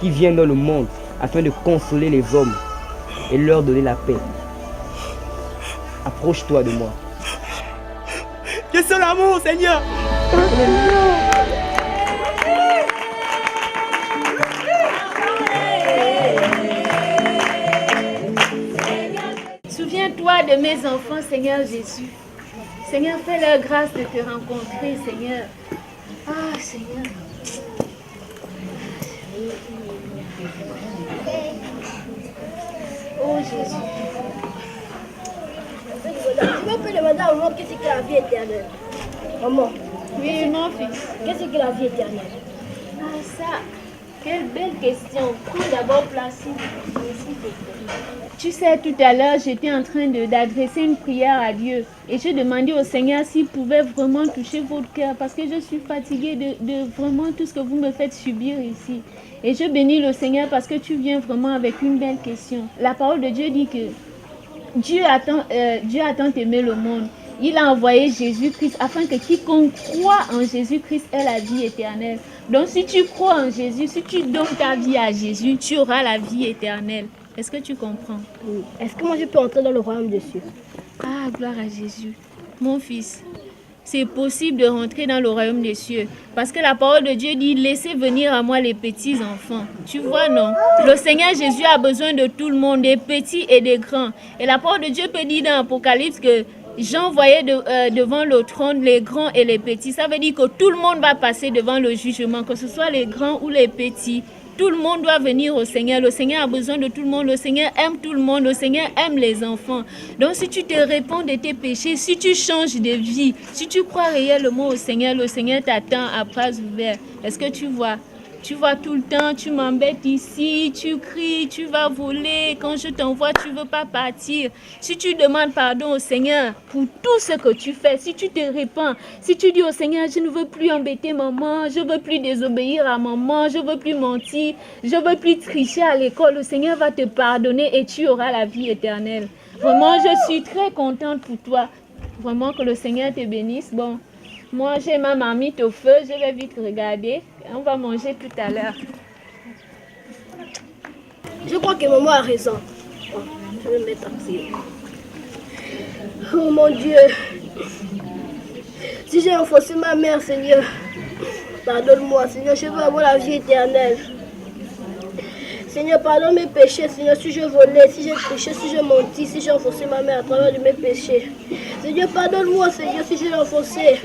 F: qui vient dans le monde afin de consoler les hommes et leur donner la paix. Approche-toi de moi.
J: Je suis l'amour, Seigneur.
B: Souviens-toi de mes enfants, Seigneur Jésus. Seigneur, fais-leur grâce de te rencontrer, Seigneur. Ah, Seigneur. Oh, Jésus.
G: Tu peux demander à maman qu'est-ce que la vie éternelle? Maman.
B: Oui, mon fils.
G: Qu'est-ce que la vie éternelle?
B: Ah, ça. Quelle belle question. Prends d'abord place. Tu sais, tout à l'heure, j'étais en train d'adresser une prière à Dieu. Et je demandais au Seigneur s'il pouvait vraiment toucher votre cœur. Parce que je suis fatiguée de vraiment tout ce que vous me faites subir ici. Et je bénis le Seigneur parce que tu viens vraiment avec une belle question. La parole de Dieu dit que Dieu a tant aimé le monde. Il a envoyé Jésus-Christ afin que quiconque croit en Jésus-Christ ait la vie éternelle. Donc si tu crois en Jésus, si tu donnes ta vie à Jésus, tu auras la vie éternelle. Est-ce que tu comprends?
G: Oui. Est-ce que moi je peux entrer dans le royaume des cieux?
B: Ah, gloire à Jésus. Mon fils, c'est possible de rentrer dans le royaume des cieux. Parce que la parole de Dieu dit, laissez venir à moi les petits enfants. Tu vois, non? Le Seigneur Jésus a besoin de tout le monde, des petits et des grands. Et la parole de Dieu peut dire dans l'Apocalypse que Jean voyait devant le trône les grands et les petits. Ça veut dire que tout le monde va passer devant le jugement, que ce soit les grands ou les petits. Tout le monde doit venir au Seigneur. Le Seigneur a besoin de tout le monde. Le Seigneur aime tout le monde. Le Seigneur aime les enfants. Donc si tu te répands de tes péchés, si tu changes de vie, si tu crois réellement au Seigneur, le Seigneur t'attend à bras ouverts. Est-ce que tu vois? Tu vois tout le temps, tu m'embêtes ici, tu cries, tu vas voler. Quand je t'envoie, tu ne veux pas partir. Si tu demandes pardon au Seigneur pour tout ce que tu fais, si tu te répands, si tu dis au Seigneur, je ne veux plus embêter maman, je ne veux plus désobéir à maman, je ne veux plus mentir, je ne veux plus tricher à l'école, le Seigneur va te pardonner et tu auras la vie éternelle. Vraiment, je suis très contente pour toi. Vraiment que le Seigneur te bénisse. Bon, moi j'ai ma marmite au feu, je vais vite regarder. On va manger tout à l'heure.
G: Je crois que maman a raison. Bon, je vais me mettre à prier. Oh mon Dieu. Si j'ai enfoncé ma mère, Seigneur, pardonne-moi, Seigneur, je veux avoir la vie éternelle. Seigneur, pardonne mes péchés, Seigneur, si je volais, si j'ai péché, si j'ai menti, si j'ai enfoncé ma mère à travers de mes péchés. Seigneur, pardonne-moi, Seigneur, si j'ai enfoncé.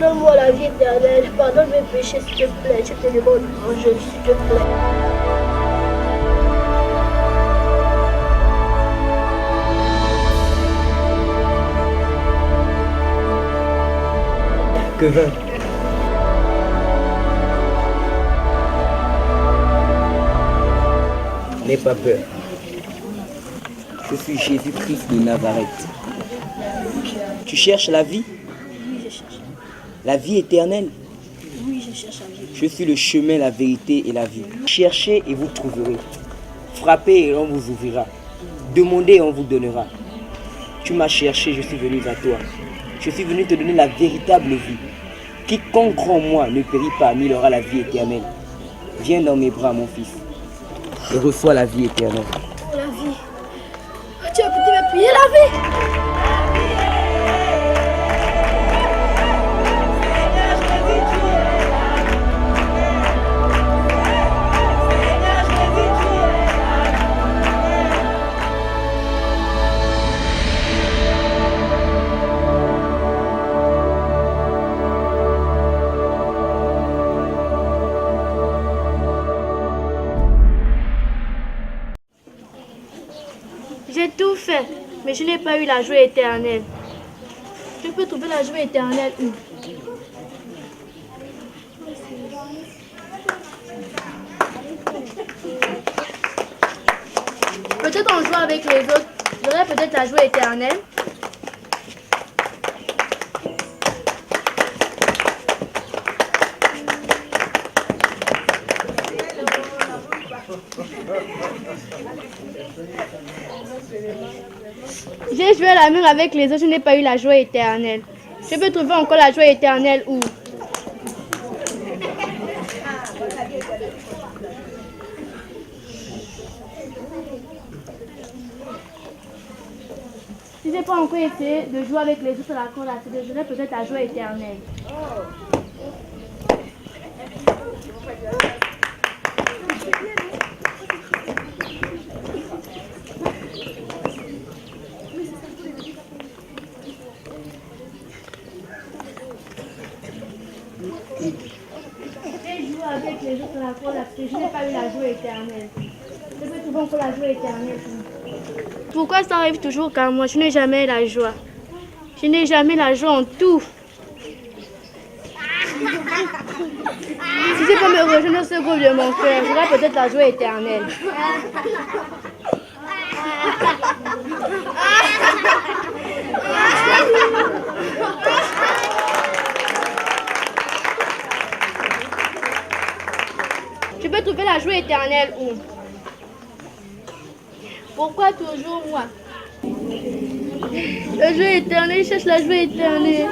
G: donne-moi la vie éternelle. Pardonne mes péchés, s'il te plaît. Je te demande en Jésus, s'il te plaît.
J: Que veux? N'aie pas peur. Je suis Jésus-Christ de Nazareth. Tu cherches la vie?
G: Oui, je cherche.
J: La vie éternelle?
G: Oui, je cherche la vie.
J: Je suis le chemin, la vérité et la vie. Cherchez et vous trouverez. Frappez et on vous ouvrira. Demandez et on vous donnera. Tu m'as cherché, je suis venu à toi. Je suis venu te donner la véritable vie. Quiconque croit en moi ne périt pas, mais il aura la vie éternelle. Viens dans mes bras, mon fils, et reçois la vie éternelle.
G: La vie. Tu as pu me payer la vie.
I: J'ai tout fait, mais je n'ai pas eu la joie éternelle. Je peux trouver la joie éternelle où? Peut-être en jouant avec les autres, j'aurai peut-être la joie éternelle. J'ai joué à la mer avec les autres, je n'ai pas eu la joie éternelle. Je peux trouver encore la joie éternelle où? Si je n'ai pas encore essayé de jouer avec les autres à la cour là, j'aurai peut-être la joie éternelle. J'ai joué avec les autres à la cour là, parce que je n'ai pas eu la joie éternelle. Je peux trouver encore la joie éternelle. Pourquoi ça arrive toujours qu'à moi? Je n'ai jamais la joie. Je n'ai jamais la joie en tout. Si je peux me rejoindre ce groupe de mon frère, j'aurai peut-être la joie éternelle. Je peux trouver la joie éternelle où? Pourquoi toujours moi? La joie éternelle, je cherche la joie éternelle.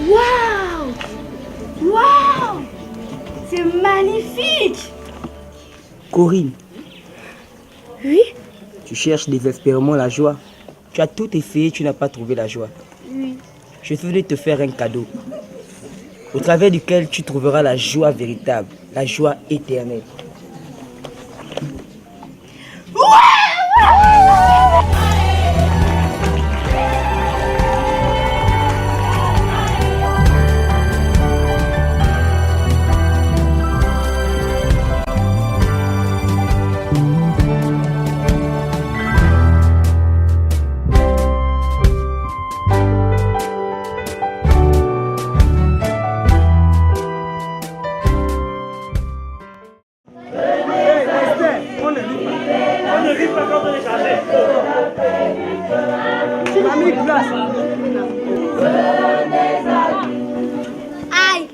I: Waouh! Waouh! C'est magnifique!
J: Corinne,
I: Oui?
J: tu cherches désespérément la joie. Tu as tout essayé, tu n'as pas trouvé la joie.
I: Oui.
J: Je suis venu te faire un cadeau, au travers duquel tu trouveras la joie véritable, la joie éternelle.
H: Aïe,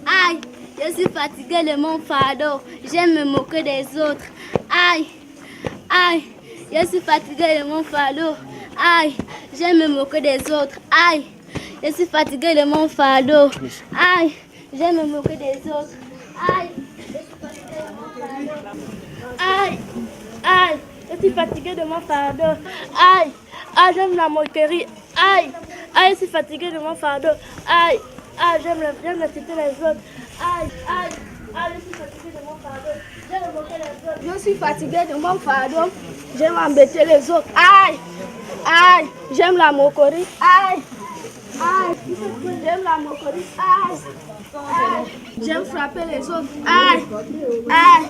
H: aïe, je suis fatiguée de mon fardeau. J'aime me moquer des autres. Aïe, aïe, je suis fatiguée de mon fardeau. Aïe, j'aime me moquer des autres. Aïe, je suis fatiguée de mon fardeau. Aïe, j'aime me moquer des autres. Aïe, je suis fatiguée de mon fardeau. Aïe, aïe, je suis fatiguée de mon fardeau. Aïe, aïe, j'aime la moquerie. Aïe, aïe, je suis fatiguée de mon fardeau. Aïe, aïe, j'aime la citer les autres. Aïe, aïe, aïe, je suis fatiguée de mon fardeau. J'aime moquer les autres. Je suis fatiguée de mon fardeau. J'aime embêter les autres. Aïe, aïe, j'aime la moquerie. Aïe, aïe, j'aime la moquerie. Aïe, aïe, j'aime frapper les autres. Aïe, aïe,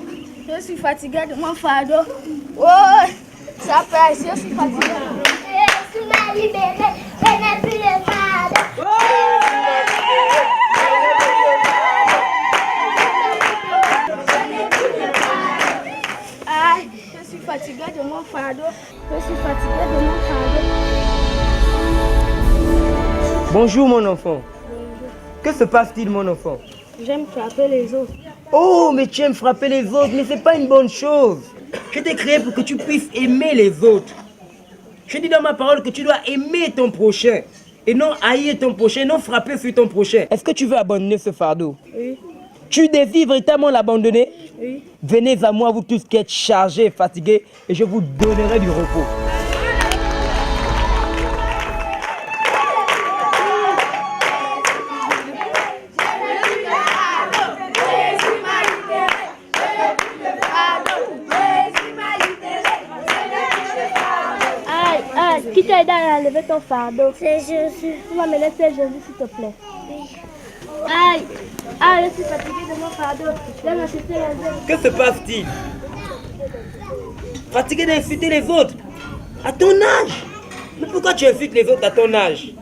H: je suis fatiguée de mon fardeau. Oh, ça passe, je suis fatiguée. Je suis mal libérée, je n'ai plus de fardeau. Aïe, je suis fatiguée de mon fardeau. Je suis fatiguée de mon fardeau.
J: Bonjour mon enfant. Que se passe-t-il mon enfant?
H: J'aime frapper les autres.
J: Oh, mais tu aimes frapper les autres, mais c'est pas une bonne chose. Je t'ai créé pour que tu puisses aimer les autres. Je dis dans ma parole que tu dois aimer ton prochain. Et non haïr ton prochain, non frapper sur ton prochain. Est-ce que tu veux abandonner ce fardeau?
H: Oui.
J: Tu désires véritablement l'abandonner?
H: Oui.
J: Venez à moi, vous tous qui êtes chargés et fatigués, et je vous donnerai du repos.
H: Qui t'a aidé à lever ton fardeau? C'est Jésus. Tu vas me laisser Jésus s'il te plaît. Oui. Aïe, aïe, je suis fatiguée de mon fardeau. Je vais m'insulter les autres.
J: Que se passe-t-il? Fatigué d'insulter les autres? À ton âge? Mais pourquoi tu insultes les autres à ton âge?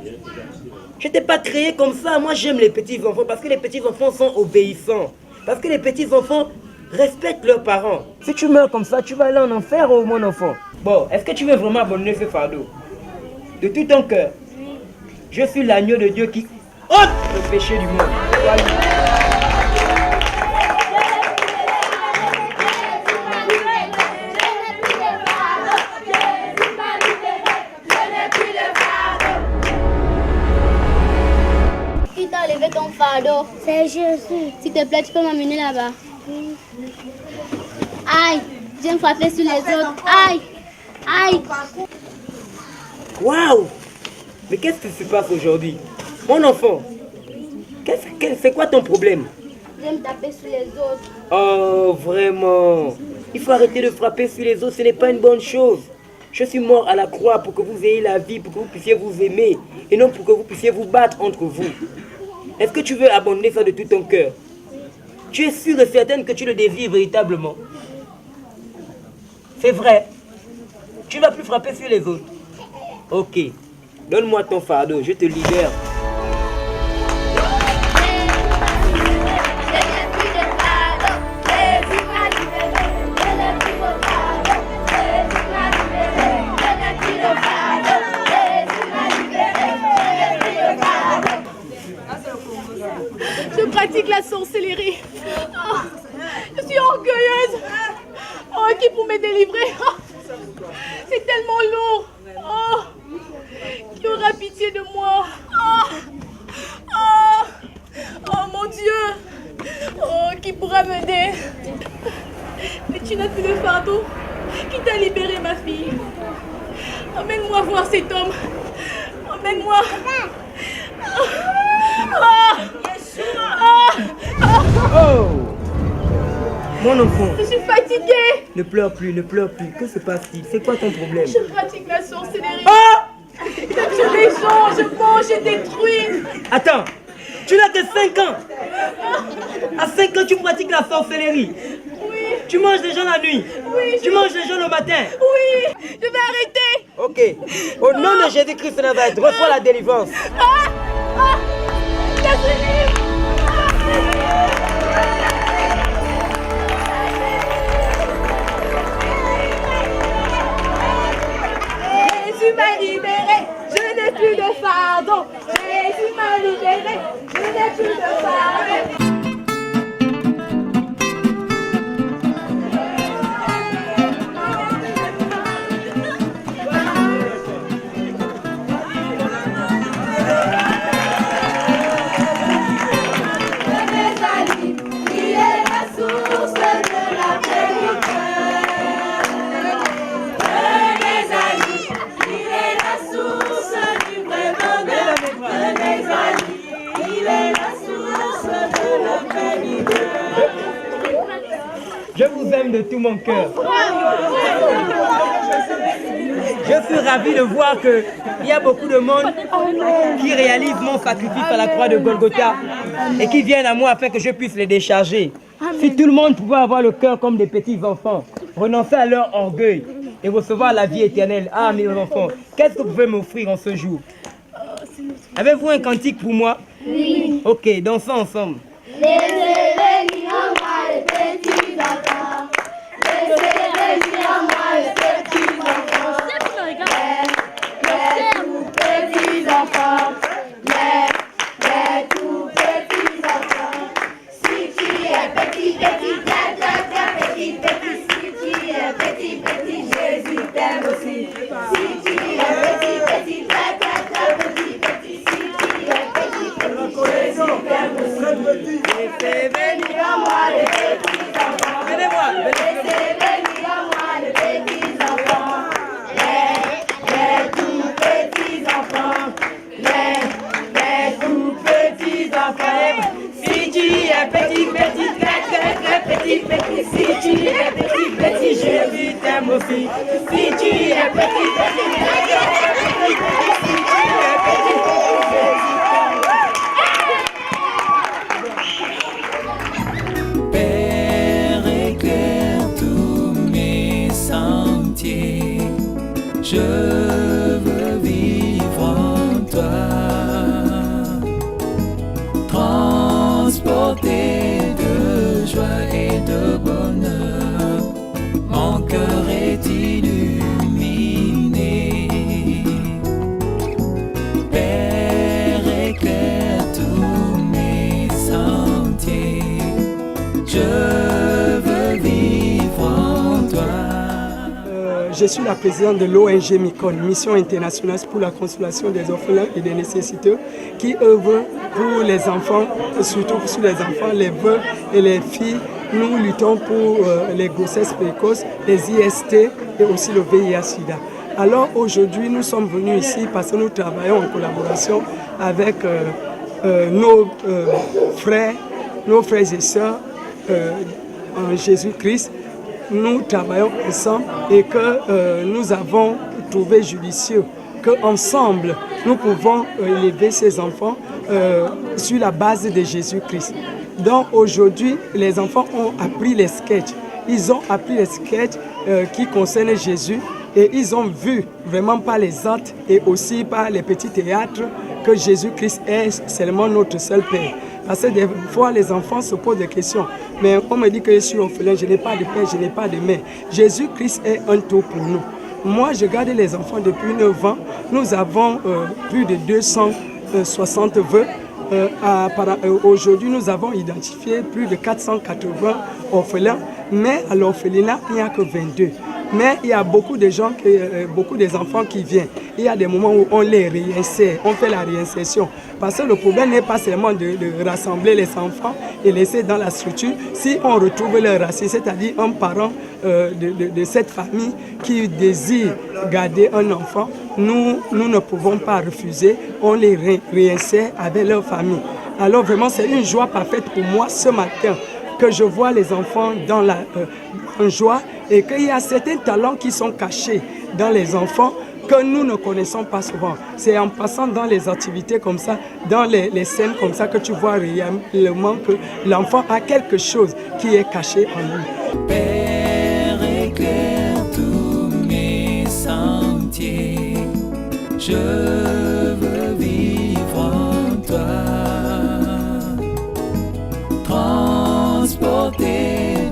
J: Je t'ai pas créé comme ça. Moi j'aime les petits enfants parce que les petits enfants sont obéissants. Parce que les petits enfants respectent leurs parents. Si tu meurs comme ça, tu vas aller en enfer, oh mon enfant. Bon, est-ce que tu veux vraiment abandonner ce fardeau? De tout ton cœur? Oui. Je suis l'agneau de Dieu qui ôte le péché du monde.
H: Qui t'a enlevé ton fardeau? C'est Jésus. S'il te plaît, tu peux m'amener là-bas? Oui. Aïe, j'aime frapper sur les autres. Aïe, aïe.
J: Waouh! Mais qu'est-ce qui se passe aujourd'hui? Mon enfant, c'est quoi ton problème?
H: J'aime taper sur les autres.
J: Oh, vraiment? Il faut arrêter de frapper sur les autres, ce n'est pas une bonne chose. Je suis mort à la croix pour que vous ayez la vie, pour que vous puissiez vous aimer, et non pour que vous puissiez vous battre entre vous. Est-ce que tu veux abandonner ça de tout ton cœur? Tu es sûre et certaine que tu le désires véritablement? C'est vrai? Tu ne vas plus frapper sur les autres? Ok, donne-moi ton fardeau, je te libère.
B: Je pratique la sorcellerie. Oh, je suis orgueilleuse. Oh, qui pour me délivrer? Oh, c'est tellement lourd. Oh, qui aura pitié de moi? Oh, oh, oh mon Dieu. Oh, qui pourra m'aider? Mais tu n'as plus de fardeau. Qui t'a libéré, ma fille? Emmène-moi voir cet homme. Emmène-moi.
J: Oh! Mon enfant.
B: Je suis fatiguée.
J: Ne pleure plus, ne pleure plus. Que se passe-t-il? C'est quoi ton problème?
B: Je pratique la sorcellerie. Je tue les gens, je mange, je détruis.
J: Attends, tu n'as que 5 ans. À 5 ans, tu pratiques la sorcellerie.
B: Oui.
J: Tu manges les gens la nuit.
B: Oui.
J: Tu manges les gens le matin.
B: Oui, je vais arrêter.
J: Ok. Au nom de Jésus-Christ de Nazareth, reçois la délivrance.
F: Jésus m'a libéré, je n'ai plus de fardeau. Jésus m'a libéré, je n'ai plus de fardeau. Je vous aime de tout mon cœur. Je suis ravi de voir qu'il y a beaucoup de monde qui réalise mon sacrifice à la croix de Golgotha et qui viennent à moi afin que je puisse les décharger. Si tout le monde pouvait avoir le cœur comme des petits enfants, renoncer à leur orgueil et recevoir la vie éternelle. Ah, mes enfants, qu'est-ce que vous pouvez m'offrir en ce jour? Avez-vous un cantique pour moi?
H: Oui.
F: Ok, dansons ensemble.
H: Laissez venir à moi les petits enfants. Laissez venir à moi les petits enfants. Les tout petits enfants. Les tout petits enfants. Si tu es petit, petit, petit, petit. Si tu es petit, petit, Jésus t'aime aussi. Si tu es petit, petit, petit, petit. Si tu es petit, petit, Jésus t'aime aussi. Laissez venir à moi les petits enfants. Laissez venir à moi les petits enfants. Les tout petits enfants. Les tout petits enfants.
F: Si tu es petit, petit, très petit, petit. Si tu es petit, petit, Jésus t'aime aussi. Si tu es petit, petit, très petit, petit. Si tu es petit, petit, Jésus t'aime aussi.
N: Père, éclaire tous mes sentiers. Je veux vivre en toi. Transporté de joie et de bonheur, mon cœur est illuminé. Père, éclaire tous mes sentiers. Je veux vivre en toi.
J: Je suis la présidente de l'ONG MICON, Mission internationale pour la consolation des orphelins et des nécessiteux, qui œuvre pour les enfants, surtout sur les enfants, les veuves et les filles. Nous luttons pour les grossesses précoces, les IST et aussi le VIH-Sida. Alors aujourd'hui, nous sommes venus ici parce que nous travaillons en collaboration avec nos frères et sœurs en Jésus-Christ. Nous travaillons ensemble et que nous avons trouvé judicieux qu'ensemble, nous pouvons élever ces enfants sur la base de Jésus-Christ. Donc aujourd'hui, les enfants ont appris les sketchs. Ils ont appris les sketchs qui concernent Jésus et ils ont vu vraiment par les actes et aussi par les petits théâtres que Jésus-Christ est seulement notre seul Père. Parce que des fois, les enfants se posent des questions. Mais on me dit que je suis orphelin, je n'ai pas de père, je n'ai pas de mère. Jésus-Christ est un tout pour nous. Moi, je garde les enfants depuis 9 ans. Nous avons plus de 260 vœux. Aujourd'hui, nous avons identifié plus de 480 orphelins. Mais à l'orphelinat, il n'y a que 22. Mais il y a beaucoup de gens, beaucoup des enfants qui viennent. Il y a des moments où on les réinsère, on fait la réinsertion. Parce que le problème n'est pas seulement de rassembler les enfants et laisser dans la structure. Si on retrouve leur racine, c'est-à-dire un parent de cette famille qui désire garder un enfant, nous ne pouvons pas refuser. On les réinsère avec leur famille. Alors vraiment, c'est une joie parfaite pour moi ce matin que je vois les enfants dans la joie et qu'il y a certains talents qui sont cachés dans les enfants que nous ne connaissons pas souvent. C'est en passant dans les activités comme ça, dans les scènes comme ça que tu vois réellement que l'enfant a quelque chose qui est caché en lui.
N: Père, éclaire tous mes sentiers. Je veux vivre en toi. Transporté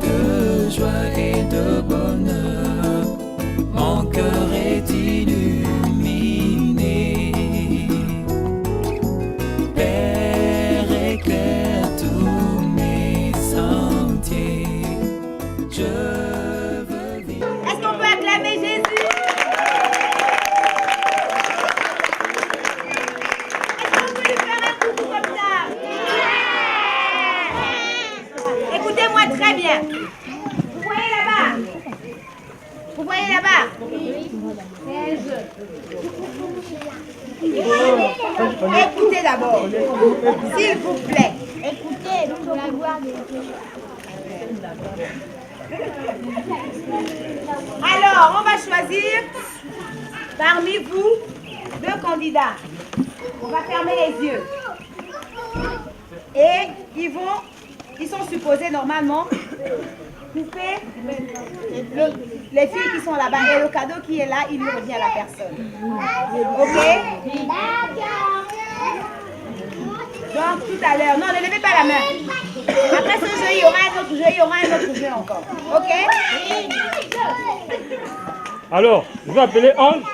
N: de joie et de bonheur, mon cœur est illuminé.
K: Écoutez d'abord, s'il vous plaît.
H: Écoutez, pour la gloire de Dieu.
K: Alors, on va choisir parmi vous 2 candidats. On va fermer les yeux. Et ils sont supposés normalement couper les filles qui sont là-bas. Et le cadeau qui est là, il lui revient à la personne. Ok? Donc tout à l'heure, non, ne levez pas la main. Après ce jeu, il y aura un autre jeu, il y aura un autre jeu encore. Ok?
C: Alors, je vais appeler Ange.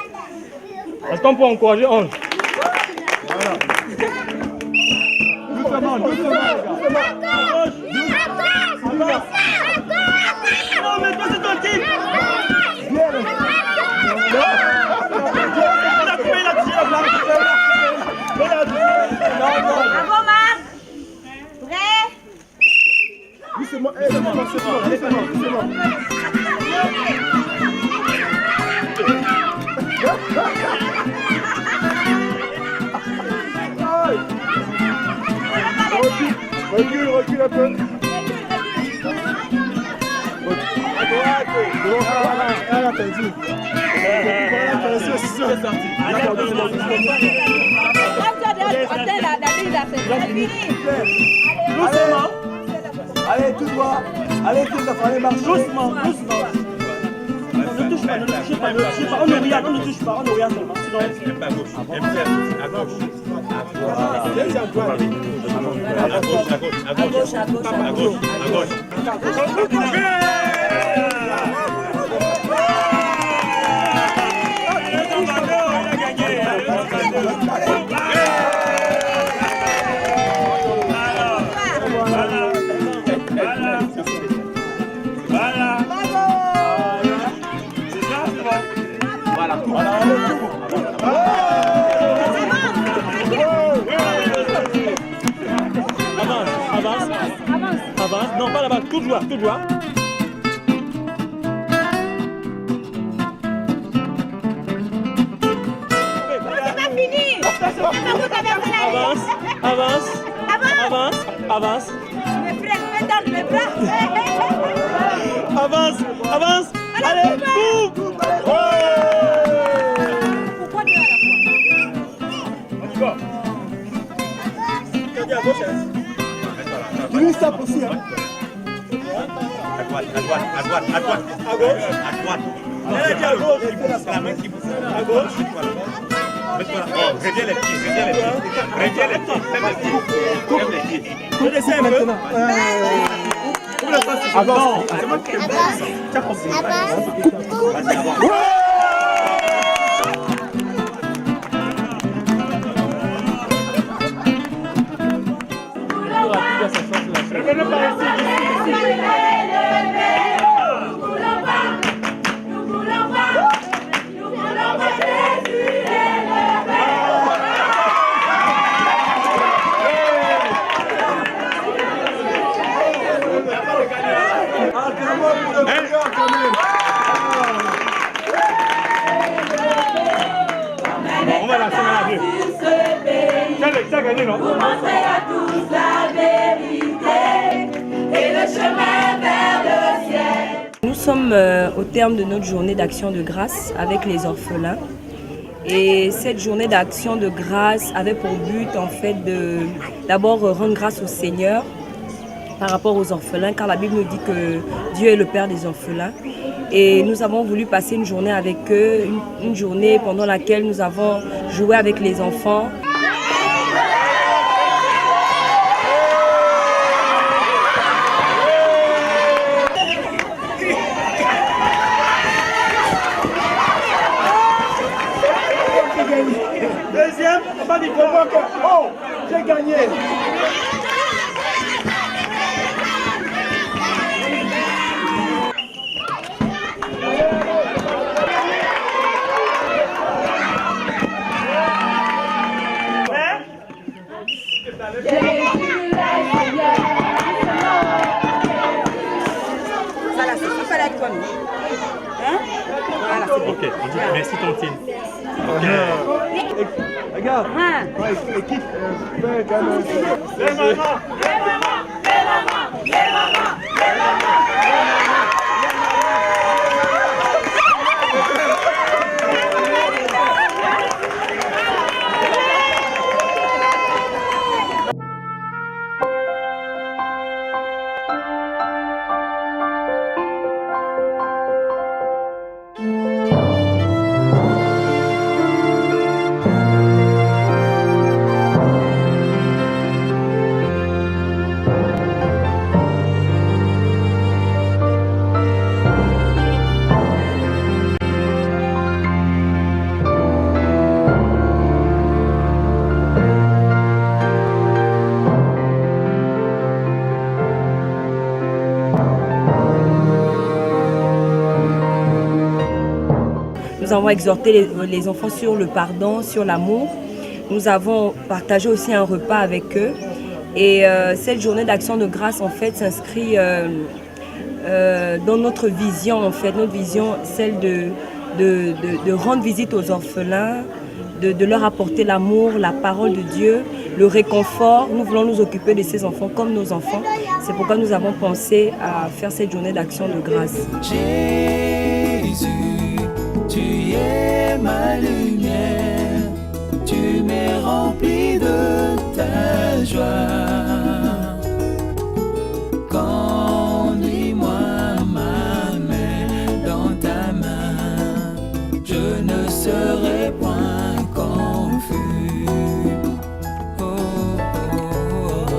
C: Est-ce qu'on peut encourager Ange? Voilà. Doucement, doucement. Non, mais toi, c'est ton type.
K: Bravo, Marc. Prêt?
O: Oui, c'est moi. C'est moi. Recule un peu. À droite. Elle a perdu.
F: Doucement. Allez, tout droit. Allez, tout droit. Allez, marche. Doucement. Ne touche pas, ne touche pas. On ne regarde, on ne touche pas, on ne regarde seulement. Sinon, à gauche.
C: Avance, non pas là-bas, tout droit.
K: C'est pas fini.
C: Avance.
K: Mes frères, fais dans mes bras.
C: Avance. Allez, boum.
K: Pourquoi tu es à la fois?
O: On y va. À gauche. Tu nous tapes aussi, hein?
P: À droite.
O: À gauche. Elle dit à gauche.
P: C'est la main qui bouge.
O: À gauche.
P: Reviens les pieds.
O: Je descends un peu. Avance. C'est moi qui t'aime. Tu as compris.
C: On va lancer la vue. T'as gagné, non?
E: Vous montrez à tous la vérité et le chemin vers le ciel.
A: Nous sommes au terme de notre journée d'action de grâce avec les orphelins. Et cette journée d'action de grâce avait pour but en fait d'abord rendre grâce au Seigneur par rapport aux orphelins, car la Bible nous dit que Dieu est le Père des orphelins. Et nous avons voulu passer une journée avec eux, une journée pendant laquelle nous avons joué avec les enfants.
O: Deuxième, pas du tout. Oh, j'ai gagné.
K: Ça là, c'est pas la conne. Hein? Voilà, c'est bon.
C: Ok, on dit merci Tantine.
O: Regarde. Équipe.
A: Nous avons exhorté les enfants sur le pardon, sur l'amour. Nous avons partagé aussi un repas avec eux. Et cette journée d'action de grâce, en fait, s'inscrit dans notre vision, en fait. Notre vision, celle de rendre visite aux orphelins, de leur apporter l'amour, la parole de Dieu, le réconfort. Nous voulons nous occuper de ces enfants comme nos enfants. C'est pourquoi nous avons pensé à faire cette journée d'action de grâce.
N: Jésus, tu es ma lumière, tu m'es rempli de ta joie. Conduis-moi ma main dans ta main, je ne serai point confus. Oh, oh, oh.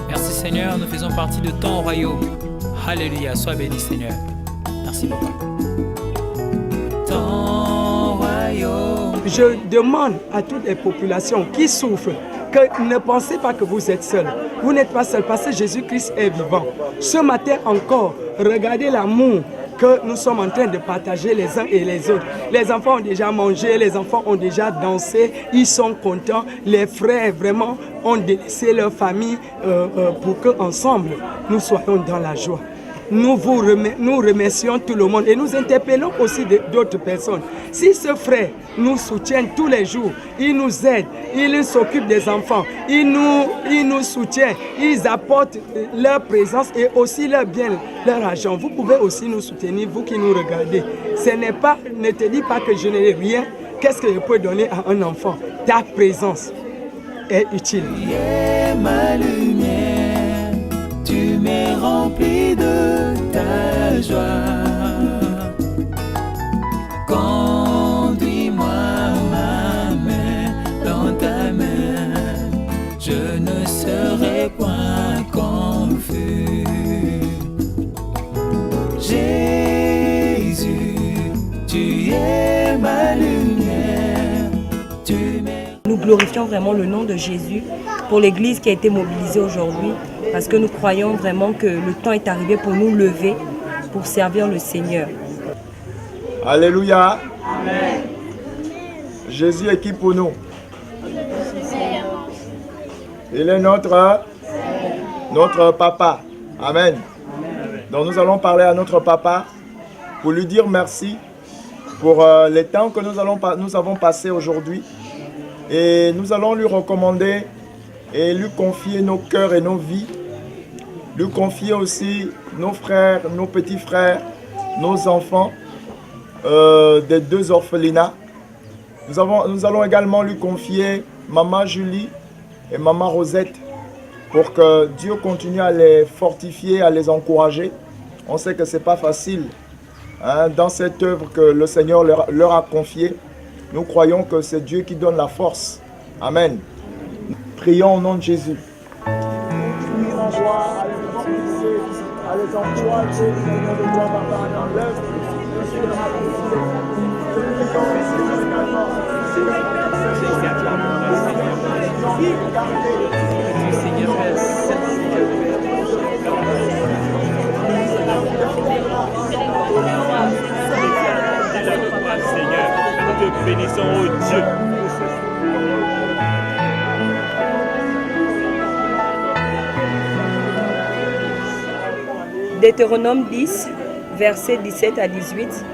M: Merci Seigneur, nous faisons partie de ton royaume. Alléluia, sois béni Seigneur. Merci Papa.
J: Je demande à toutes les populations qui souffrent que ne pensez pas que vous êtes seuls. Vous n'êtes pas seuls parce que Jésus-Christ est vivant. Ce matin encore, regardez l'amour que nous sommes en train de partager les uns et les autres. Les enfants ont déjà mangé, les enfants ont déjà dansé, ils sont contents. Les frères vraiment ont délaissé leur famille pour qu'ensemble nous soyons dans la joie. Nous remercions tout le monde et nous interpellons aussi d'autres personnes. Si ce frère nous soutient tous les jours, il nous aide, il s'occupe des enfants, il nous soutient, ils apportent leur présence et aussi leur bien, leur argent. Vous pouvez aussi nous soutenir, vous qui nous regardez. Ne te dis pas que je n'ai rien. Qu'est-ce que je peux donner à un enfant? Ta présence est utile.
N: Tu es ma lumière, tu m'es rempli de ta joie. Conduis-moi ma main dans ta main, je ne serai point confus. Jésus, tu es ma lumière, tu m'es...
A: Nous glorifions vraiment le nom de Jésus pour l'Église qui a été mobilisée aujourd'hui parce que nous croyons vraiment que le temps est arrivé pour nous lever, pour servir le Seigneur.
O: Alléluia. Amen. Jésus est qui pour nous? Il est notre papa. Amen. Donc nous allons parler à notre papa pour lui dire merci pour les temps que nous avons passés aujourd'hui. Et nous allons lui recommander et lui confier nos cœurs et nos vies. Lui confier aussi nos frères, nos petits frères, nos enfants des deux orphelinats. Nous allons également lui confier Maman Julie et Maman Rosette pour que Dieu continue à les fortifier, à les encourager. On sait que ce n'est pas facile dans cette œuvre que le Seigneur leur a confiée. Nous croyons que c'est Dieu qui donne la force. Amen. Prions au nom de Jésus. À les encourager, de gloire dans l'œuvre.
D: Seigneur, nous te bénissons, oh Dieu.
A: Deutéronome 10, versets 17 à 18.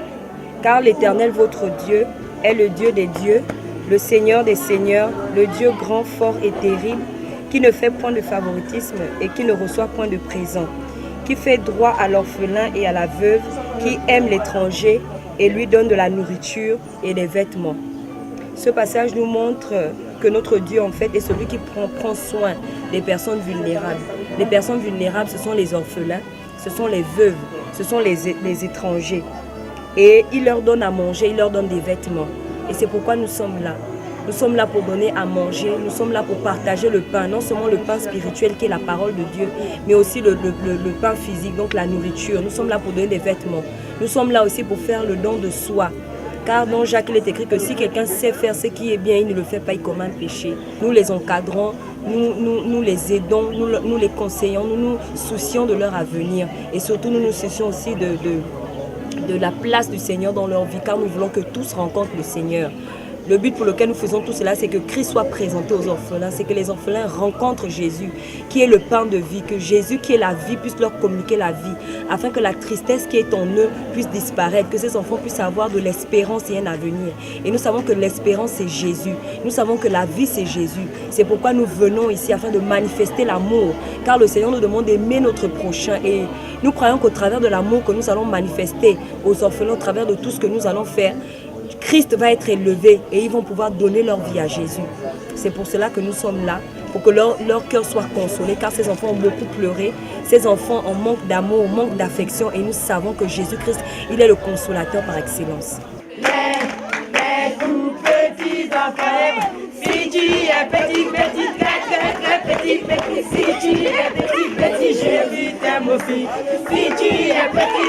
A: Car l'Éternel, votre Dieu, est le Dieu des dieux, le Seigneur des seigneurs, le Dieu grand, fort et terrible, qui ne fait point de favoritisme et qui ne reçoit point de présent, qui fait droit à l'orphelin et à la veuve, qui aime l'étranger et lui donne de la nourriture et des vêtements. Ce passage nous montre que notre Dieu, en fait, est celui qui prend soin des personnes vulnérables. Les personnes vulnérables, ce sont les orphelins, ce sont les veuves, ce sont les étrangers. Et il leur donne à manger, il leur donne des vêtements. Et c'est pourquoi nous sommes là. Nous sommes là pour donner à manger, nous sommes là pour partager le pain, non seulement le pain spirituel qui est la parole de Dieu, mais aussi le pain physique, donc la nourriture. Nous sommes là pour donner des vêtements. Nous sommes là aussi pour faire le don de soi. Car dans Jacques, il est écrit que si quelqu'un sait faire ce qui est bien, il ne le fait pas, il commet un péché. Nous les encadrons, nous les aidons, nous les conseillons, nous nous soucions de leur avenir. Et surtout, nous nous soucions aussi de la place du Seigneur dans leur vie, car nous voulons que tous rencontrent le Seigneur. Le but pour lequel nous faisons tout cela, c'est que Christ soit présenté aux orphelins, c'est que les orphelins rencontrent Jésus, qui est le pain de vie, que Jésus, qui est la vie, puisse leur communiquer la vie, afin que la tristesse qui est en eux puisse disparaître, que ces enfants puissent avoir de l'espérance et un avenir. Et nous savons que l'espérance, c'est Jésus. Nous savons que la vie, c'est Jésus. C'est pourquoi nous venons ici, afin de manifester l'amour, car le Seigneur nous demande d'aimer notre prochain. Et nous croyons qu'au travers de l'amour que nous allons manifester aux orphelins, au travers de tout ce que nous allons faire, Christ va être élevé et ils vont pouvoir donner leur vie à Jésus. C'est pour cela que nous sommes là, pour que leur cœur soit consolé, car ces enfants ont beaucoup pleuré. Ces enfants en manque d'amour, manque d'affection, et nous savons que Jésus-Christ, il est le consolateur par excellence.
E: Les tout petits enfants, si tu es petit, très petit, si tu es petit, je vis t'aimes aussi. Si tu es petit,